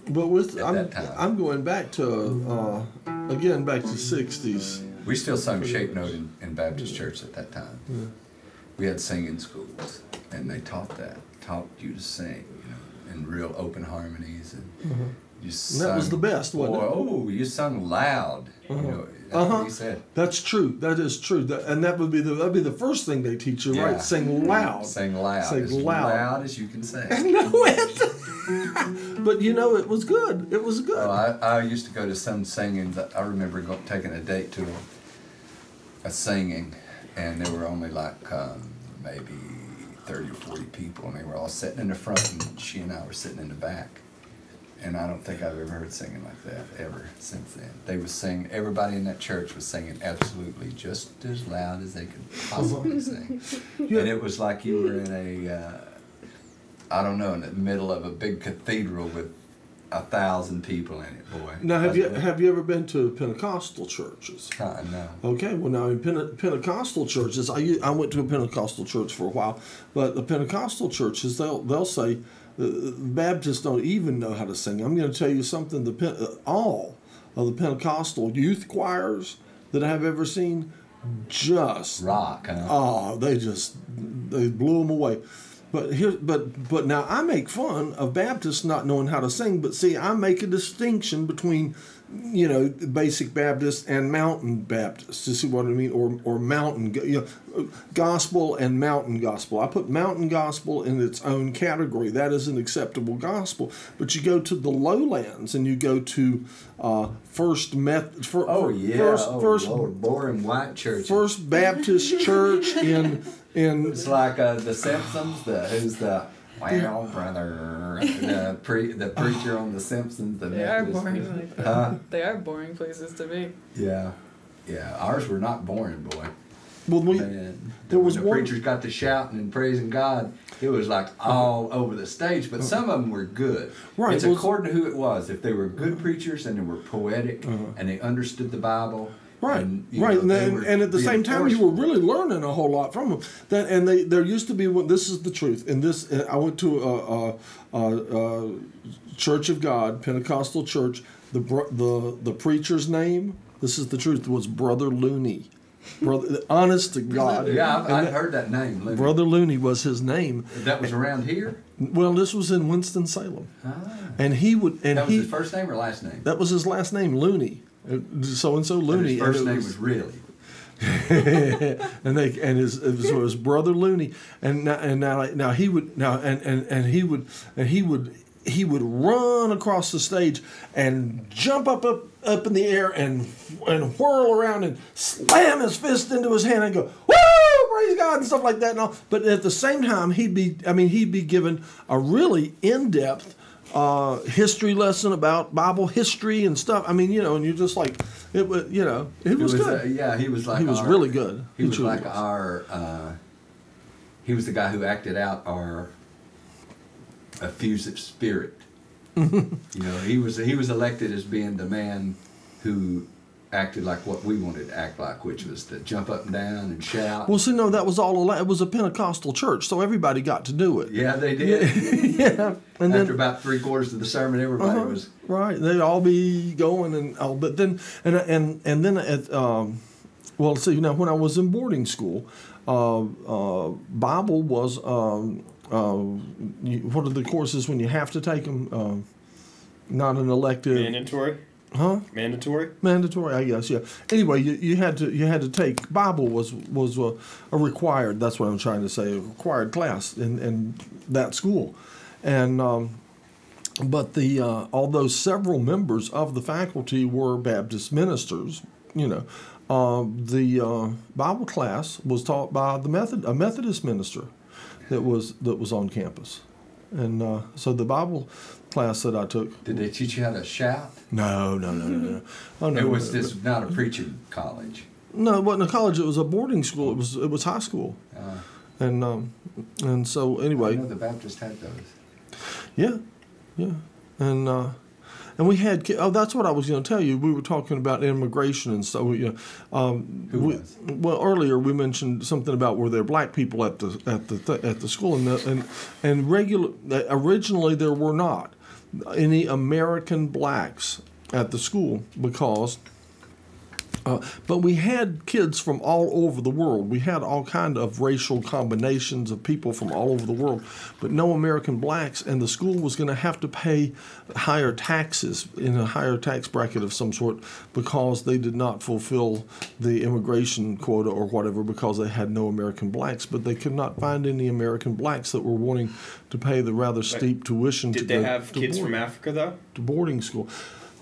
But that time. I'm going back to again back to '60s. We still sung Shape Note in Baptist Church at that time. Yeah. We had singing schools, and they taught you to sing, you know, in real open harmonies, and You And that was the best, wasn't it? Oh, you sung loud. You know, that's what he said. That's true. That is true. And that'd be the first thing they teach you, Yeah. right? Sing loud. Sing loud. Sing as loud. loud as you can sing. No, it. But you know, it was good. It was good. Oh, I used to go to some singing. That I remember taking a date to a singing, and there were only like maybe 30 or 40 people, and they were all sitting in the front, and she and I were sitting in the back. And I don't think I've ever heard singing like that ever since then. They was singing, everybody in that church was singing absolutely just as loud as they could possibly sing. Yeah. And it was like you were in a, I don't know, in the middle of a big cathedral with 1,000 people in it, boy. Now, have you ever been to Pentecostal churches? No. Okay, well now in Pentecostal churches, I went to a Pentecostal church for a while, but the Pentecostal churches they'll say Baptists don't even know how to sing. I'm going to tell you something. All of the Pentecostal youth choirs that I've ever seen just rock. Huh? Oh, they blew them away. But now I make fun of Baptists not knowing how to sing. But see, I make a distinction between, you know, basic Baptists and mountain Baptists. You see what I mean? Or mountain, you know, gospel and mountain gospel. I put mountain gospel in its own category. That is an acceptable gospel. But you go to the lowlands and you go to First boring white church. First Baptist Church in. It's like the Simpsons. Who's the well brother? The preacher on the Simpsons. The They are Methodist boring like that. Huh? They are boring places to be. Yeah. Ours were not boring, boy. Well, there was the preachers got to shouting and praising God. It was like all over the stage, but some of them were good. Right. It's according to who it was. If they were good preachers and they were poetic and they understood the Bible. Right, and, and at the same time, you were really learning a whole lot from them. There used to be this is the truth. And this, I went to a Church of God, Pentecostal church. The preacher's name, this is the truth, was Brother Looney. Brother, honest to God. Yeah, I've heard that name. Looney. Brother Looney was his name. That was around here. Well, this was in Winston-Salem, and he would. And that was his first name or last name? That was his last name, Looney. So and so Looney. And his first name was really. and it was Brother Looney, and he would run across the stage and jump up in the air and whirl around and slam his fist into his hand and go, woo, praise God, and stuff like that and all. But at the same time, he'd be given a really in-depth history lesson about Bible history and stuff. I mean, you know, and you're just like, it was, you know, it was good. He was like he was really good. He was like he was the guy who acted out our effusive spirit. You know, he was elected as being the man who acted like what we wanted to act like, which was to jump up and down and shout. Well, see, no, that was all. It was a Pentecostal church, so everybody got to do it. Yeah, they did. Yeah, and after about 3/4 of the sermon, everybody was right. They'd all be going and all, but then and then at well, see, now when I was in boarding school, Bible was what are the courses when you have to take them? Not an elective. Mandatory. Huh? Mandatory, I guess, yeah. Anyway, you had to take Bible was a required. That's what I'm trying to say. A required class in that school, and but although several members of the faculty were Baptist ministers, you know, the Bible class was taught by a Methodist minister that was on campus, and so the Bible class that I took. Did they teach you how to shout? No. Oh, no. It was just not a preaching college. No, it wasn't a college. It was a boarding school. It was high school. And so anyway. I know the Baptist had those. Yeah, and we had. Oh, that's what I was going to tell you. We were talking about immigration and stuff. You know, Who was? Well, earlier we mentioned something about were there black people at the school, and originally there were not any American blacks at the school because But we had kids from all over the world. We had all kind of racial combinations of people from all over the world, but no American blacks, and the school was going to have to pay higher taxes in a higher tax bracket of some sort because they did not fulfill the immigration quota or whatever because they had no American blacks, but they could not find any American blacks that were wanting to pay the rather steep tuition. Did they have kids from Africa, though? To boarding school.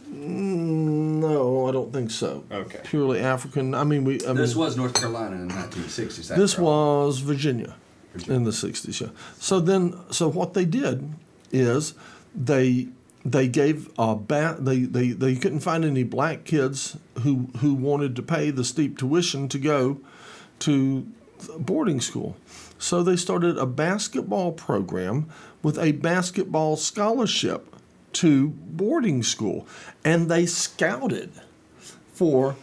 No, I don't think so. Okay. Purely African. This was North Carolina in the 1960s. This was Virginia in the 60s. Yeah. So what they did is they gave they couldn't find any black kids who wanted to pay the steep tuition to go to boarding school. So they started a basketball program with a basketball scholarship to boarding school, and they scouted for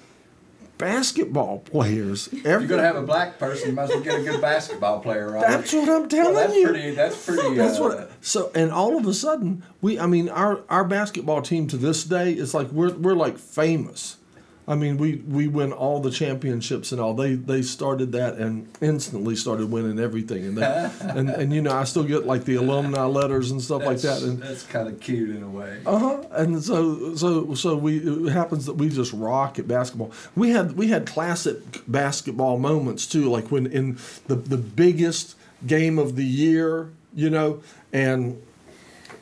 basketball players. If you're going to have a black person, you might as well get a good basketball player, right? That's what I'm telling you. That's pretty. So, and all of a sudden, our basketball team to this day is like we're like famous. I mean, we win all the championships and all. They started that and instantly started winning everything. And and I still get like the alumni letters and stuff like that. And that's kind of cute in a way. And so it happens that we just rock at basketball. We had classic basketball moments too, like when in the biggest game of the year, and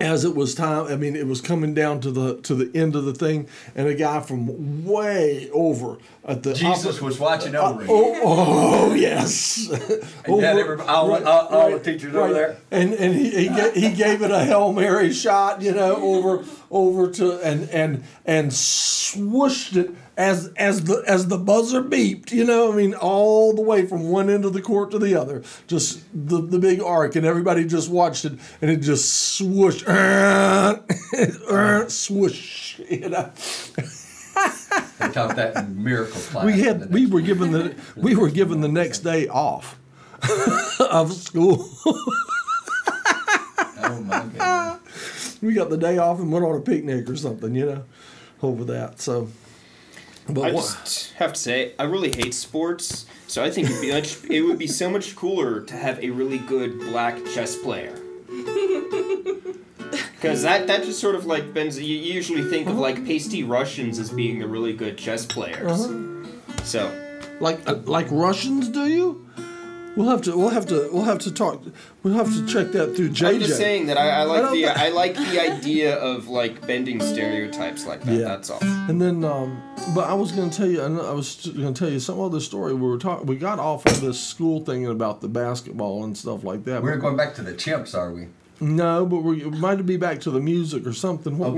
as it was time, it was coming down to the end of the thing, and a guy from way over at the Jesus was watching over him. Oh yes, all the teachers over there, and he gave it a Hail Mary shot, over to and swooshed it as the buzzer beeped, all the way from one end of the court to the other, just the big arc, and everybody just watched it, and it just swooshed, swoosh, They taught that in miracle class. We were given the next day off of school. Oh my goodness. We got the day off and went on a picnic or something, over that. So. But I just have to say, I really hate sports, so I think it would be so much cooler to have a really good black chess player. Because that just sort of like bends. You usually think of like pasty Russians as being the really good chess players. So, like Russians, do you? We'll have to talk. We'll have to check that through JJ. I'm just saying that I like the idea of like bending stereotypes like that. Yeah. That's all. And then, but I was going to tell you, some other story. We got off of this school thing about the basketball and stuff like that. We're going back to the chimps, are we? No, but we might be back to the music or something. What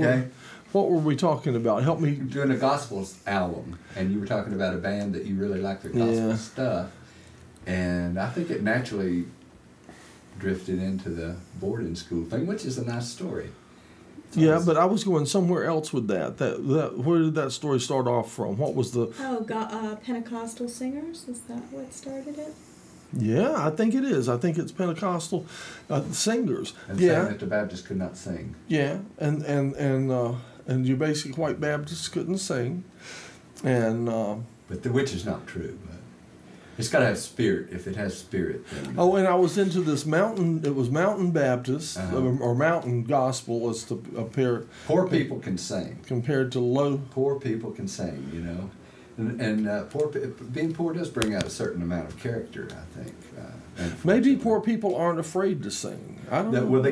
were we talking about? Help me. You're doing a gospels album, and you were talking about a band that you really like their gospel stuff. And I think it naturally drifted into the boarding school thing, which is a nice story. But I was going somewhere else with that. Where did that story start off from? What was the... Pentecostal singers? Is that what started it? Yeah, I think it is. I think it's Pentecostal singers. And saying that the Baptists could not sing. Yeah, and your basic white Baptists couldn't sing. But which is not true. It's got to have spirit. If it has spirit, then... and I was into this mountain. It was Mountain Baptist or Mountain Gospel as to appear. Poor people can sing compared to low. Poor people can sing, and being poor does bring out a certain amount of character, I think. Maybe poor people aren't afraid to sing. I don't know. Well,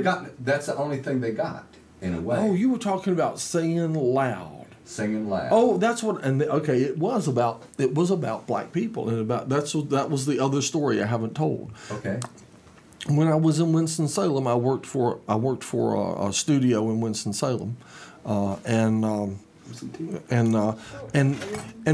that's the only thing they got in a way. Oh, you were talking about singing loud. Singing loud. Oh, that's what. And it was about black people, and that was the other story I haven't told. Okay. When I was in Winston-Salem, I worked for a studio in Winston-Salem, and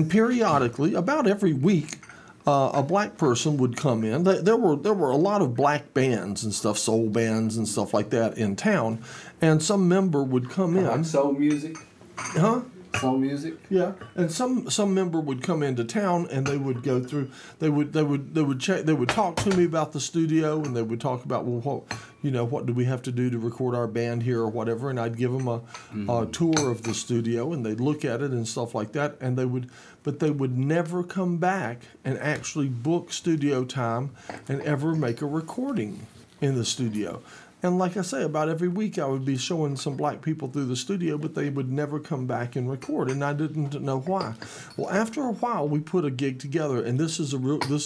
periodically, about every week, a black person would come in. There were a lot of black bands and stuff, soul bands and stuff like that in town, and some member would come in. Like soul music. Huh? Soul music. Yeah, and some member would come into town, and they would go through. They would check. They would talk to me about the studio, and they would talk about what do we have to do to record our band here or whatever. And I'd give them a tour of the studio, and they'd look at it and stuff like that. And they but they would never come back and actually book studio time and ever make a recording in the studio. And like I say, about every week I would be showing some black people through the studio, but they would never come back and record, and I didn't know why. Well, after a while, we put a gig together, and this is a real good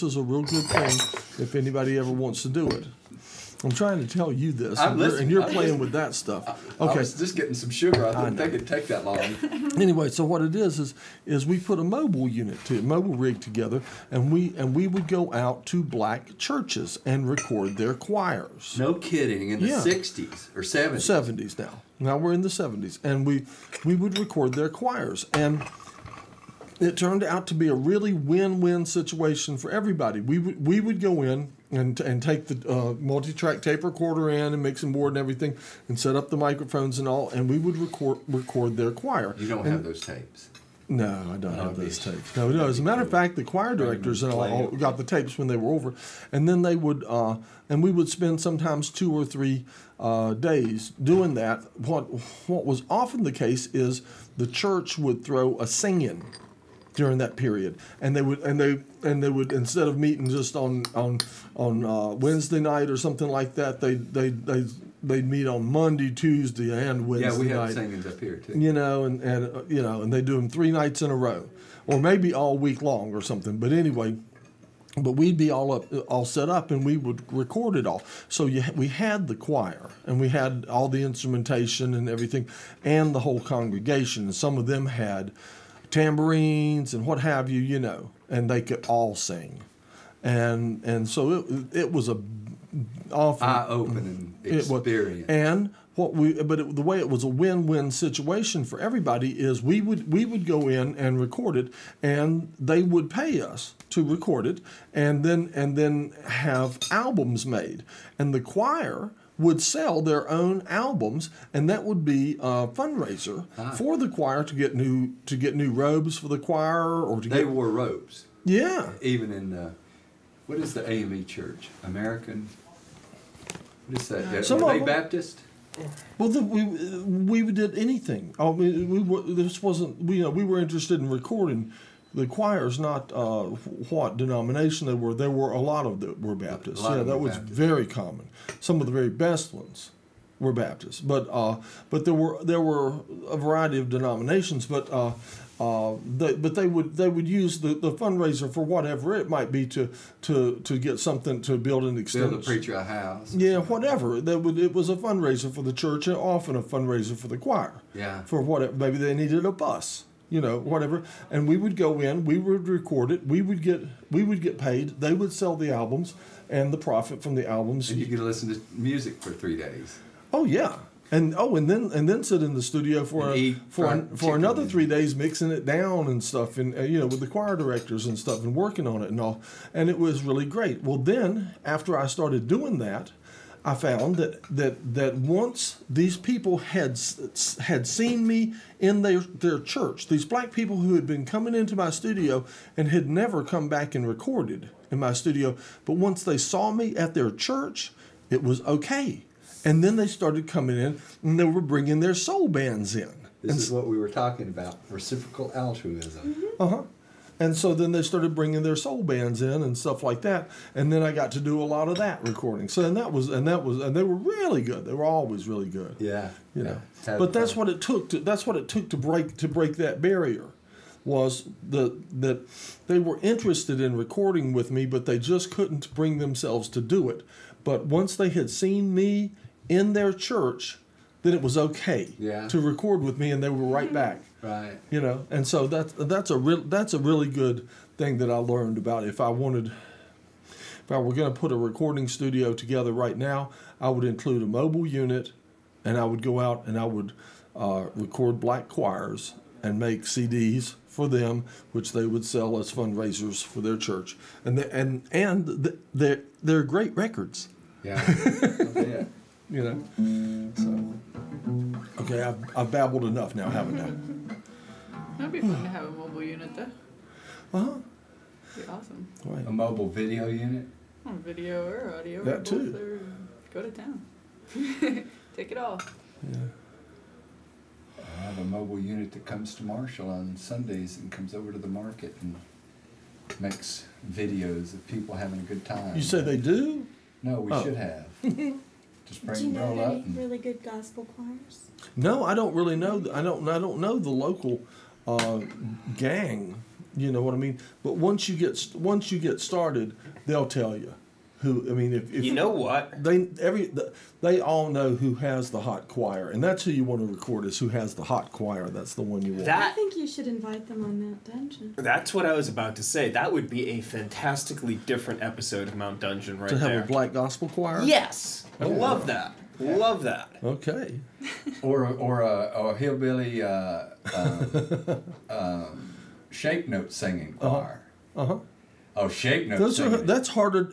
thing if anybody ever wants to do it. I'm trying to tell you this, and you're playing with that stuff. Okay, I was just getting some sugar. I didn't think it'd take that long. Anyway, so what it is we put a mobile rig together, and we would go out to black churches and record their choirs. No kidding, in the 60s or 70s. 70s now. Now we're in the 70s, and we would record their choirs, and it turned out to be a really win-win situation for everybody. We would go in and take the multi-track tape recorder in and mixing board and everything, and set up the microphones and all, and we would record their choir. You don't have those tapes? No, I don't have those tapes. No. As a matter of fact, the choir directors and all got the tapes when they were over, and then they would, and we would spend sometimes 2 or 3 days doing that. What was often the case is the church would throw a sing-in during that period, and they would instead of meeting just on Wednesday night or something like that, they'd meet on Monday, Tuesday, and Wednesday night. Yeah, we have singings up here too. And they do them 3 nights in a row, or maybe all week long or something. But anyway, we'd be all set up, and we would record it all. So we had the choir, and we had all the instrumentation and everything, and the whole congregation. And some of them had tambourines and what have you, and they could all sing, and so it was a often eye-opening experience. The way it was a win-win situation for everybody is we would go in and record it, and they would pay us to record it, and then have albums made, and the choir would sell their own albums, and that would be a fundraiser for the choir to get new robes for the choir, or they wore robes. Yeah. Even in what is the AME church? American. What is that? Were they Baptist? Well, we did anything. I mean, we were interested in recording the choirs, not what denomination they were. There were a lot of that were Baptists. Yeah, that was very common. Some of the very best ones were Baptists, but there were a variety of denominations. But they would use the fundraiser for whatever it might be to get something, to build an extension. Build a preacher a house. Yeah, whatever. It was a fundraiser for the church, and often a fundraiser for the choir. Yeah. For whatever, maybe they needed a bus. Whatever, and we would go in, we would record it, we would get paid, they would sell the albums, and the profit from the albums. And you could listen to music for 3 days. Oh yeah, and then sit in the studio for another 3 days, mixing it down and stuff, and with the choir directors and stuff, and working on it and all, and it was really great. Well, then after I started doing that, I found that once these people had seen me in their church, these black people who had been coming into my studio and had never come back and recorded in my studio, but once they saw me at their church, it was okay. And then they started coming in, and they were bringing their soul bands in. This is what we were talking about, reciprocal altruism. Uh-huh. And so then they started bringing their soul bands in and stuff like that, and then I got to do a lot of that recording. So and they were really good. They were always really good. Yeah. But that's what it took to break that barrier, was that they were interested in recording with me, but they just couldn't bring themselves to do it. But once they had seen me in their church, then it was okay to record with me, and they were right back. Right. And so that's a really good thing that I learned about. If I were going to put a recording studio together right now, I would include a mobile unit, and I would go out and I would record black choirs and make CDs for them, which they would sell as fundraisers for their church, and they're great records. Yeah. So okay, I've babbled enough now, haven't I? That'd be fun to have a mobile unit though. Be awesome. Right. A mobile video unit? Or video or audio. That too. Go to town. Take it all. Yeah. I have a mobile unit that comes to Marshall on Sundays and comes over to the market and makes videos of people having a good time. You say they do? No, we should have. Just bring Do you them know roll up. any And, really good gospel choirs? No, I don't really know. I don't know the local gang. You know what I mean? But once you get started, they'll tell you who. I mean, if You know what? they all know who has the hot choir, and that's who you want to record is who has the hot choir. That's the one you want. I think you should invite them on Mount Dungeon. That's what I was about to say. That would be a fantastically different episode of Mount Dungeon right to have there. a black gospel choir. Yes, I love that. Love that. Okay. or a hillbilly shape note singing choir. Oh, shape note singing. That's harder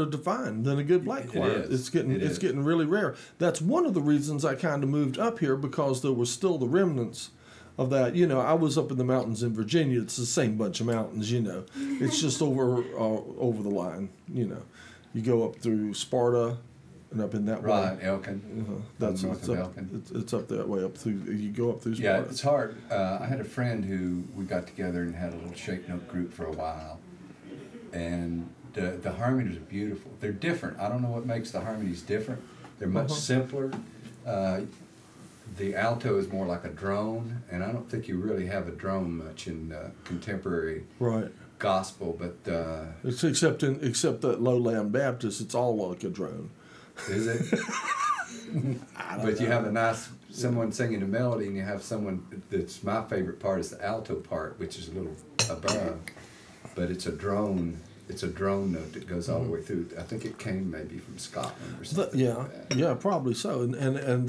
to find than a good black choir. is. It's getting really rare. That's one of the reasons I kind of moved up here, because there was still the remnants of that. You know, I was up in the mountains in Virginia. It's the same bunch of mountains. You know, it's just over the line. You know, you go up through Sparta and up in that way. Right, Elkin. That's north of Elkin. It's up that way up through. You go up through Sparta. Yeah, it's hard. I had a friend who we got together and had a little shape note group for a while, and the harmonies are beautiful. They're different. I don't know what makes the harmonies different. They're much simpler. The alto is more like a drone, and I don't think you really have a drone much in contemporary gospel. But except that Lowland Baptist, it's all like a drone. Is it? But you have someone singing a melody, and you have someone that's my favorite part is the alto part, which is a little above, but it's a drone. It's a drone note that goes all the way through. I think it came maybe from Scotland or something. Yeah, probably so. And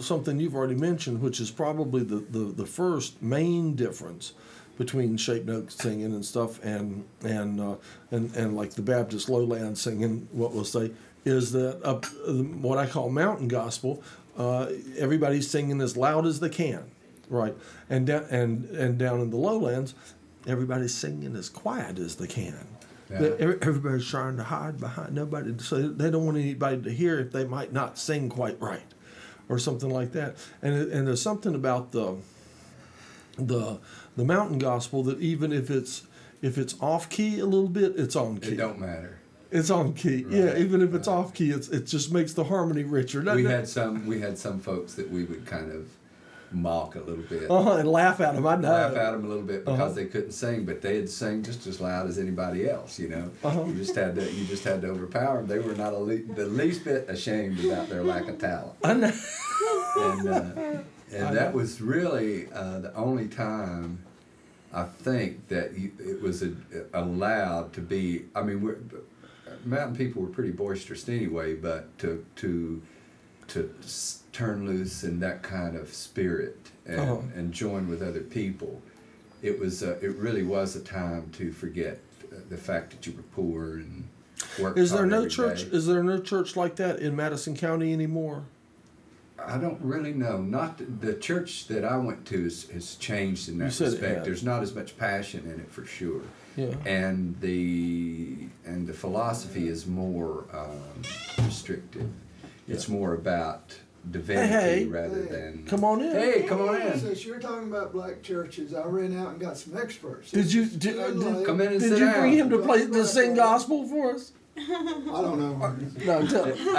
something you've already mentioned, which is probably the first main difference between shape note singing and stuff and like the Baptist lowland singing, what we'll say, is that what I call mountain gospel, everybody's singing as loud as they can, right? And down in the lowlands, everybody's singing as quiet as they can. Yeah. Everybody's trying to hide behind nobody, so they don't want anybody to hear if they might not sing quite right, or something like that. And there's something about the mountain gospel that even if it's off key a little bit, it's on key. It don't matter. It's on key. Right. Yeah, even if it's off key, it just makes the harmony richer. We had some folks that we would kind of mock a little bit. And laugh at them. I know. Laugh at them a little bit because they couldn't sing, but they'd sing just as loud as anybody else. You know, you just had to overpower them. They were not the least bit ashamed about their lack of talent. I know. And that was really the only time I think that it was allowed to be. I mean, mountain people were pretty boisterous anyway, but to turn loose in that kind of spirit and join with other people, it really was a time to forget the fact that you were poor and worked hard every day. Is there no church like that in Madison County anymore? I don't really know. Not the church that I went to has changed in that respect. There's not as much passion in it for sure. Yeah. And the philosophy is more restrictive. Yeah. It's more about divinity rather than. Come on in. Hey, come on in. Since you're talking about black churches, I ran out and got some experts. Did you come in and did sit you down. bring him to sing gospel for us? I don't know. No,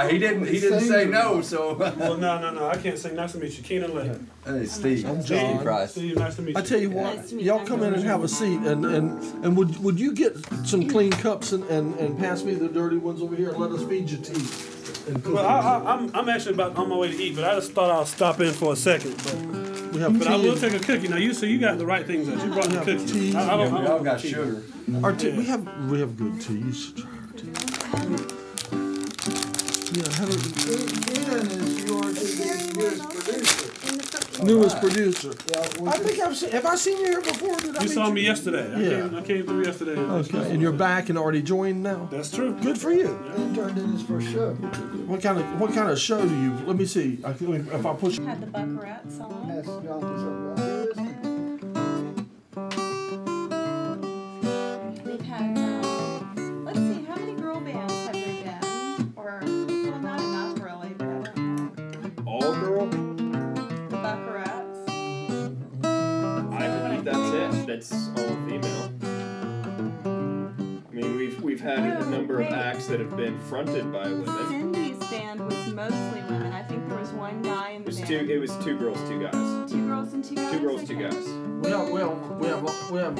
he didn't say no. So. Well, no. I can't sing. Nice to meet you, Keenan Lee. Hey, Steve. I'm John. Steve, nice to meet you. I tell you what, y'all come in and have a seat, and would you get some clean cups and pass me the dirty ones over here and let us feed you tea and cookies. Well, I'm actually about on my way to eat, but I just thought I'll stop in for a second. But I will take a cookie. Now you got the right things. You brought the cookies. Tea. We all got sugar. Our tea, we have good tea. You should try our tea. Keenan is your newest producer. Newest producer. I think have I seen you here before? You saw me yesterday. I came through yesterday. Okay, and you're back and already joined now. That's true. Good for you. And turned in his first show. What kind of show do you? Let me see. If I push. Had the Buckarats song. Ask Jonathan something about this. They've had. Let's see, how many girl bands have there been? Or well, not enough really, but I don't know. All girl? it's all female. I mean, we've had a number of acts that have been fronted by women. Cindy's band was mostly women. I think there was one guy in the band. It was 2 girls, 2 guys. 2 girls and 2 guys? 2 girls, 2 guys. We have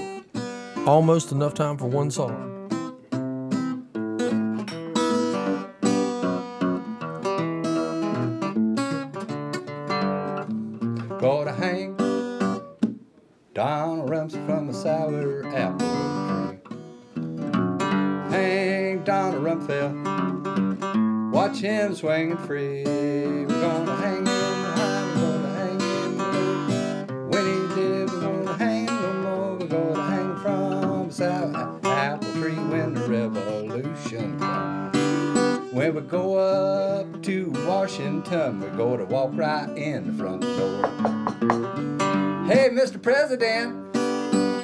almost enough time for one song. Go to hang Donald Rumsfeld from a sour apple tree. Hang Donald Rumsfeld, watch him swinging free. We're gonna hang him high, we're gonna hang him low. When he did, we're gonna hang him no more. We're gonna hang him from a sour apple tree when the revolution comes. When we go up to Washington, we're gonna walk right in the front door. Hey, Mr. President,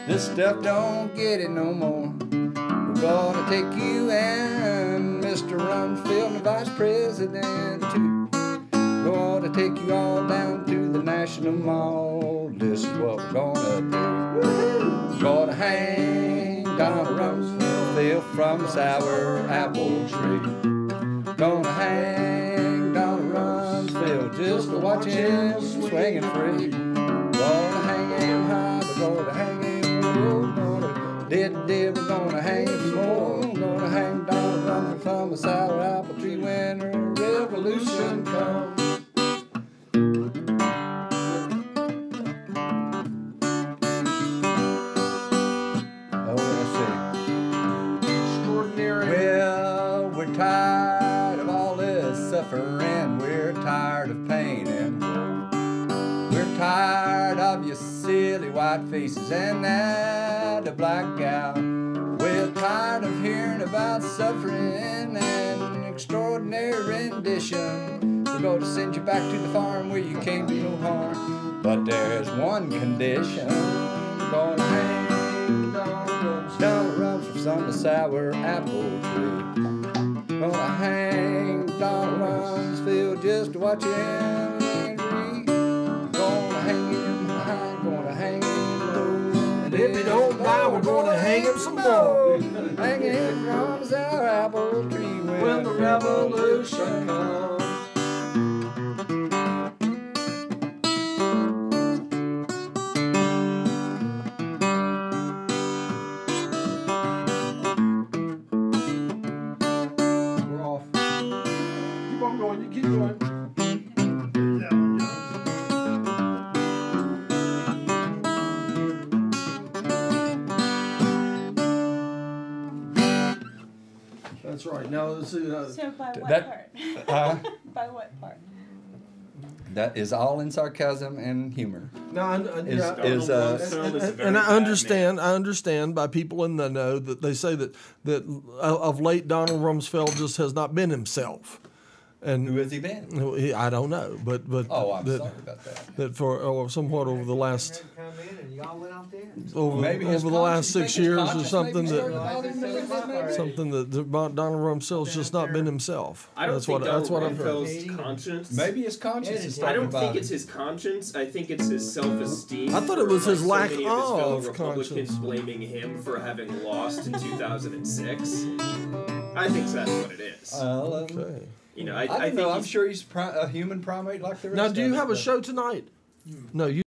this stuff don't get it no more. We're gonna take you and Mr. Rumsfeld, the Vice President, too. We're gonna take you all down to the National Mall. This is what we're gonna do. We're gonna hang Donald Rumsfeld from a sour apple tree. Gonna hang Donald Rumsfeld just to watch him swinging free. Gonna hang him high, we're gonna hang him low. Gonna we're gonna hang him some more. Gonna hang Donald Rumsfeld from a sour apple tree when the revolution comes. Oh, let's see. Extraordinary. Well, we're tired of all this suffering. We're tired of pain and woe. We're tired of your silly white faces and that black gal. We're tired of hearing about suffering and extraordinary rendition. We're going to send you back to the farm where you can't do no harm. But there's one condition. We're gonna hang Donald Rumsfeld from the sour apple tree. Gonna hang Donald Rumsfeld just to watch him agree. Gonna hang him high, gonna hang him low. And if he don't die, we're gonna hang him some more. Hang him from the sour apple tree when the revolution comes. Keep going. That's right. Now let's see. So by what that, part? By what part? That is all in sarcasm and humor. No, and I I understand by people in the know that they say that of late Donald Rumsfeld just has not been himself. And who has he been? I don't know, but oh, I'm sorry about that. That for somewhat over the last maybe over the last 6 years or something that Donald Rumsfeld's just not been himself. I don't think that's what I've Rumsfeld's heard. conscience. Maybe his conscience is I don't think about it's his conscience. I think it's his self-esteem. I thought it was his lack so many of his fellow of Republicans conscience. blaming him for having lost in 2006. I think that's what it is. Okay. You know, I don't know. I'm sure he's a human primate like the rest Now, of us. do you have a show tonight? No, you.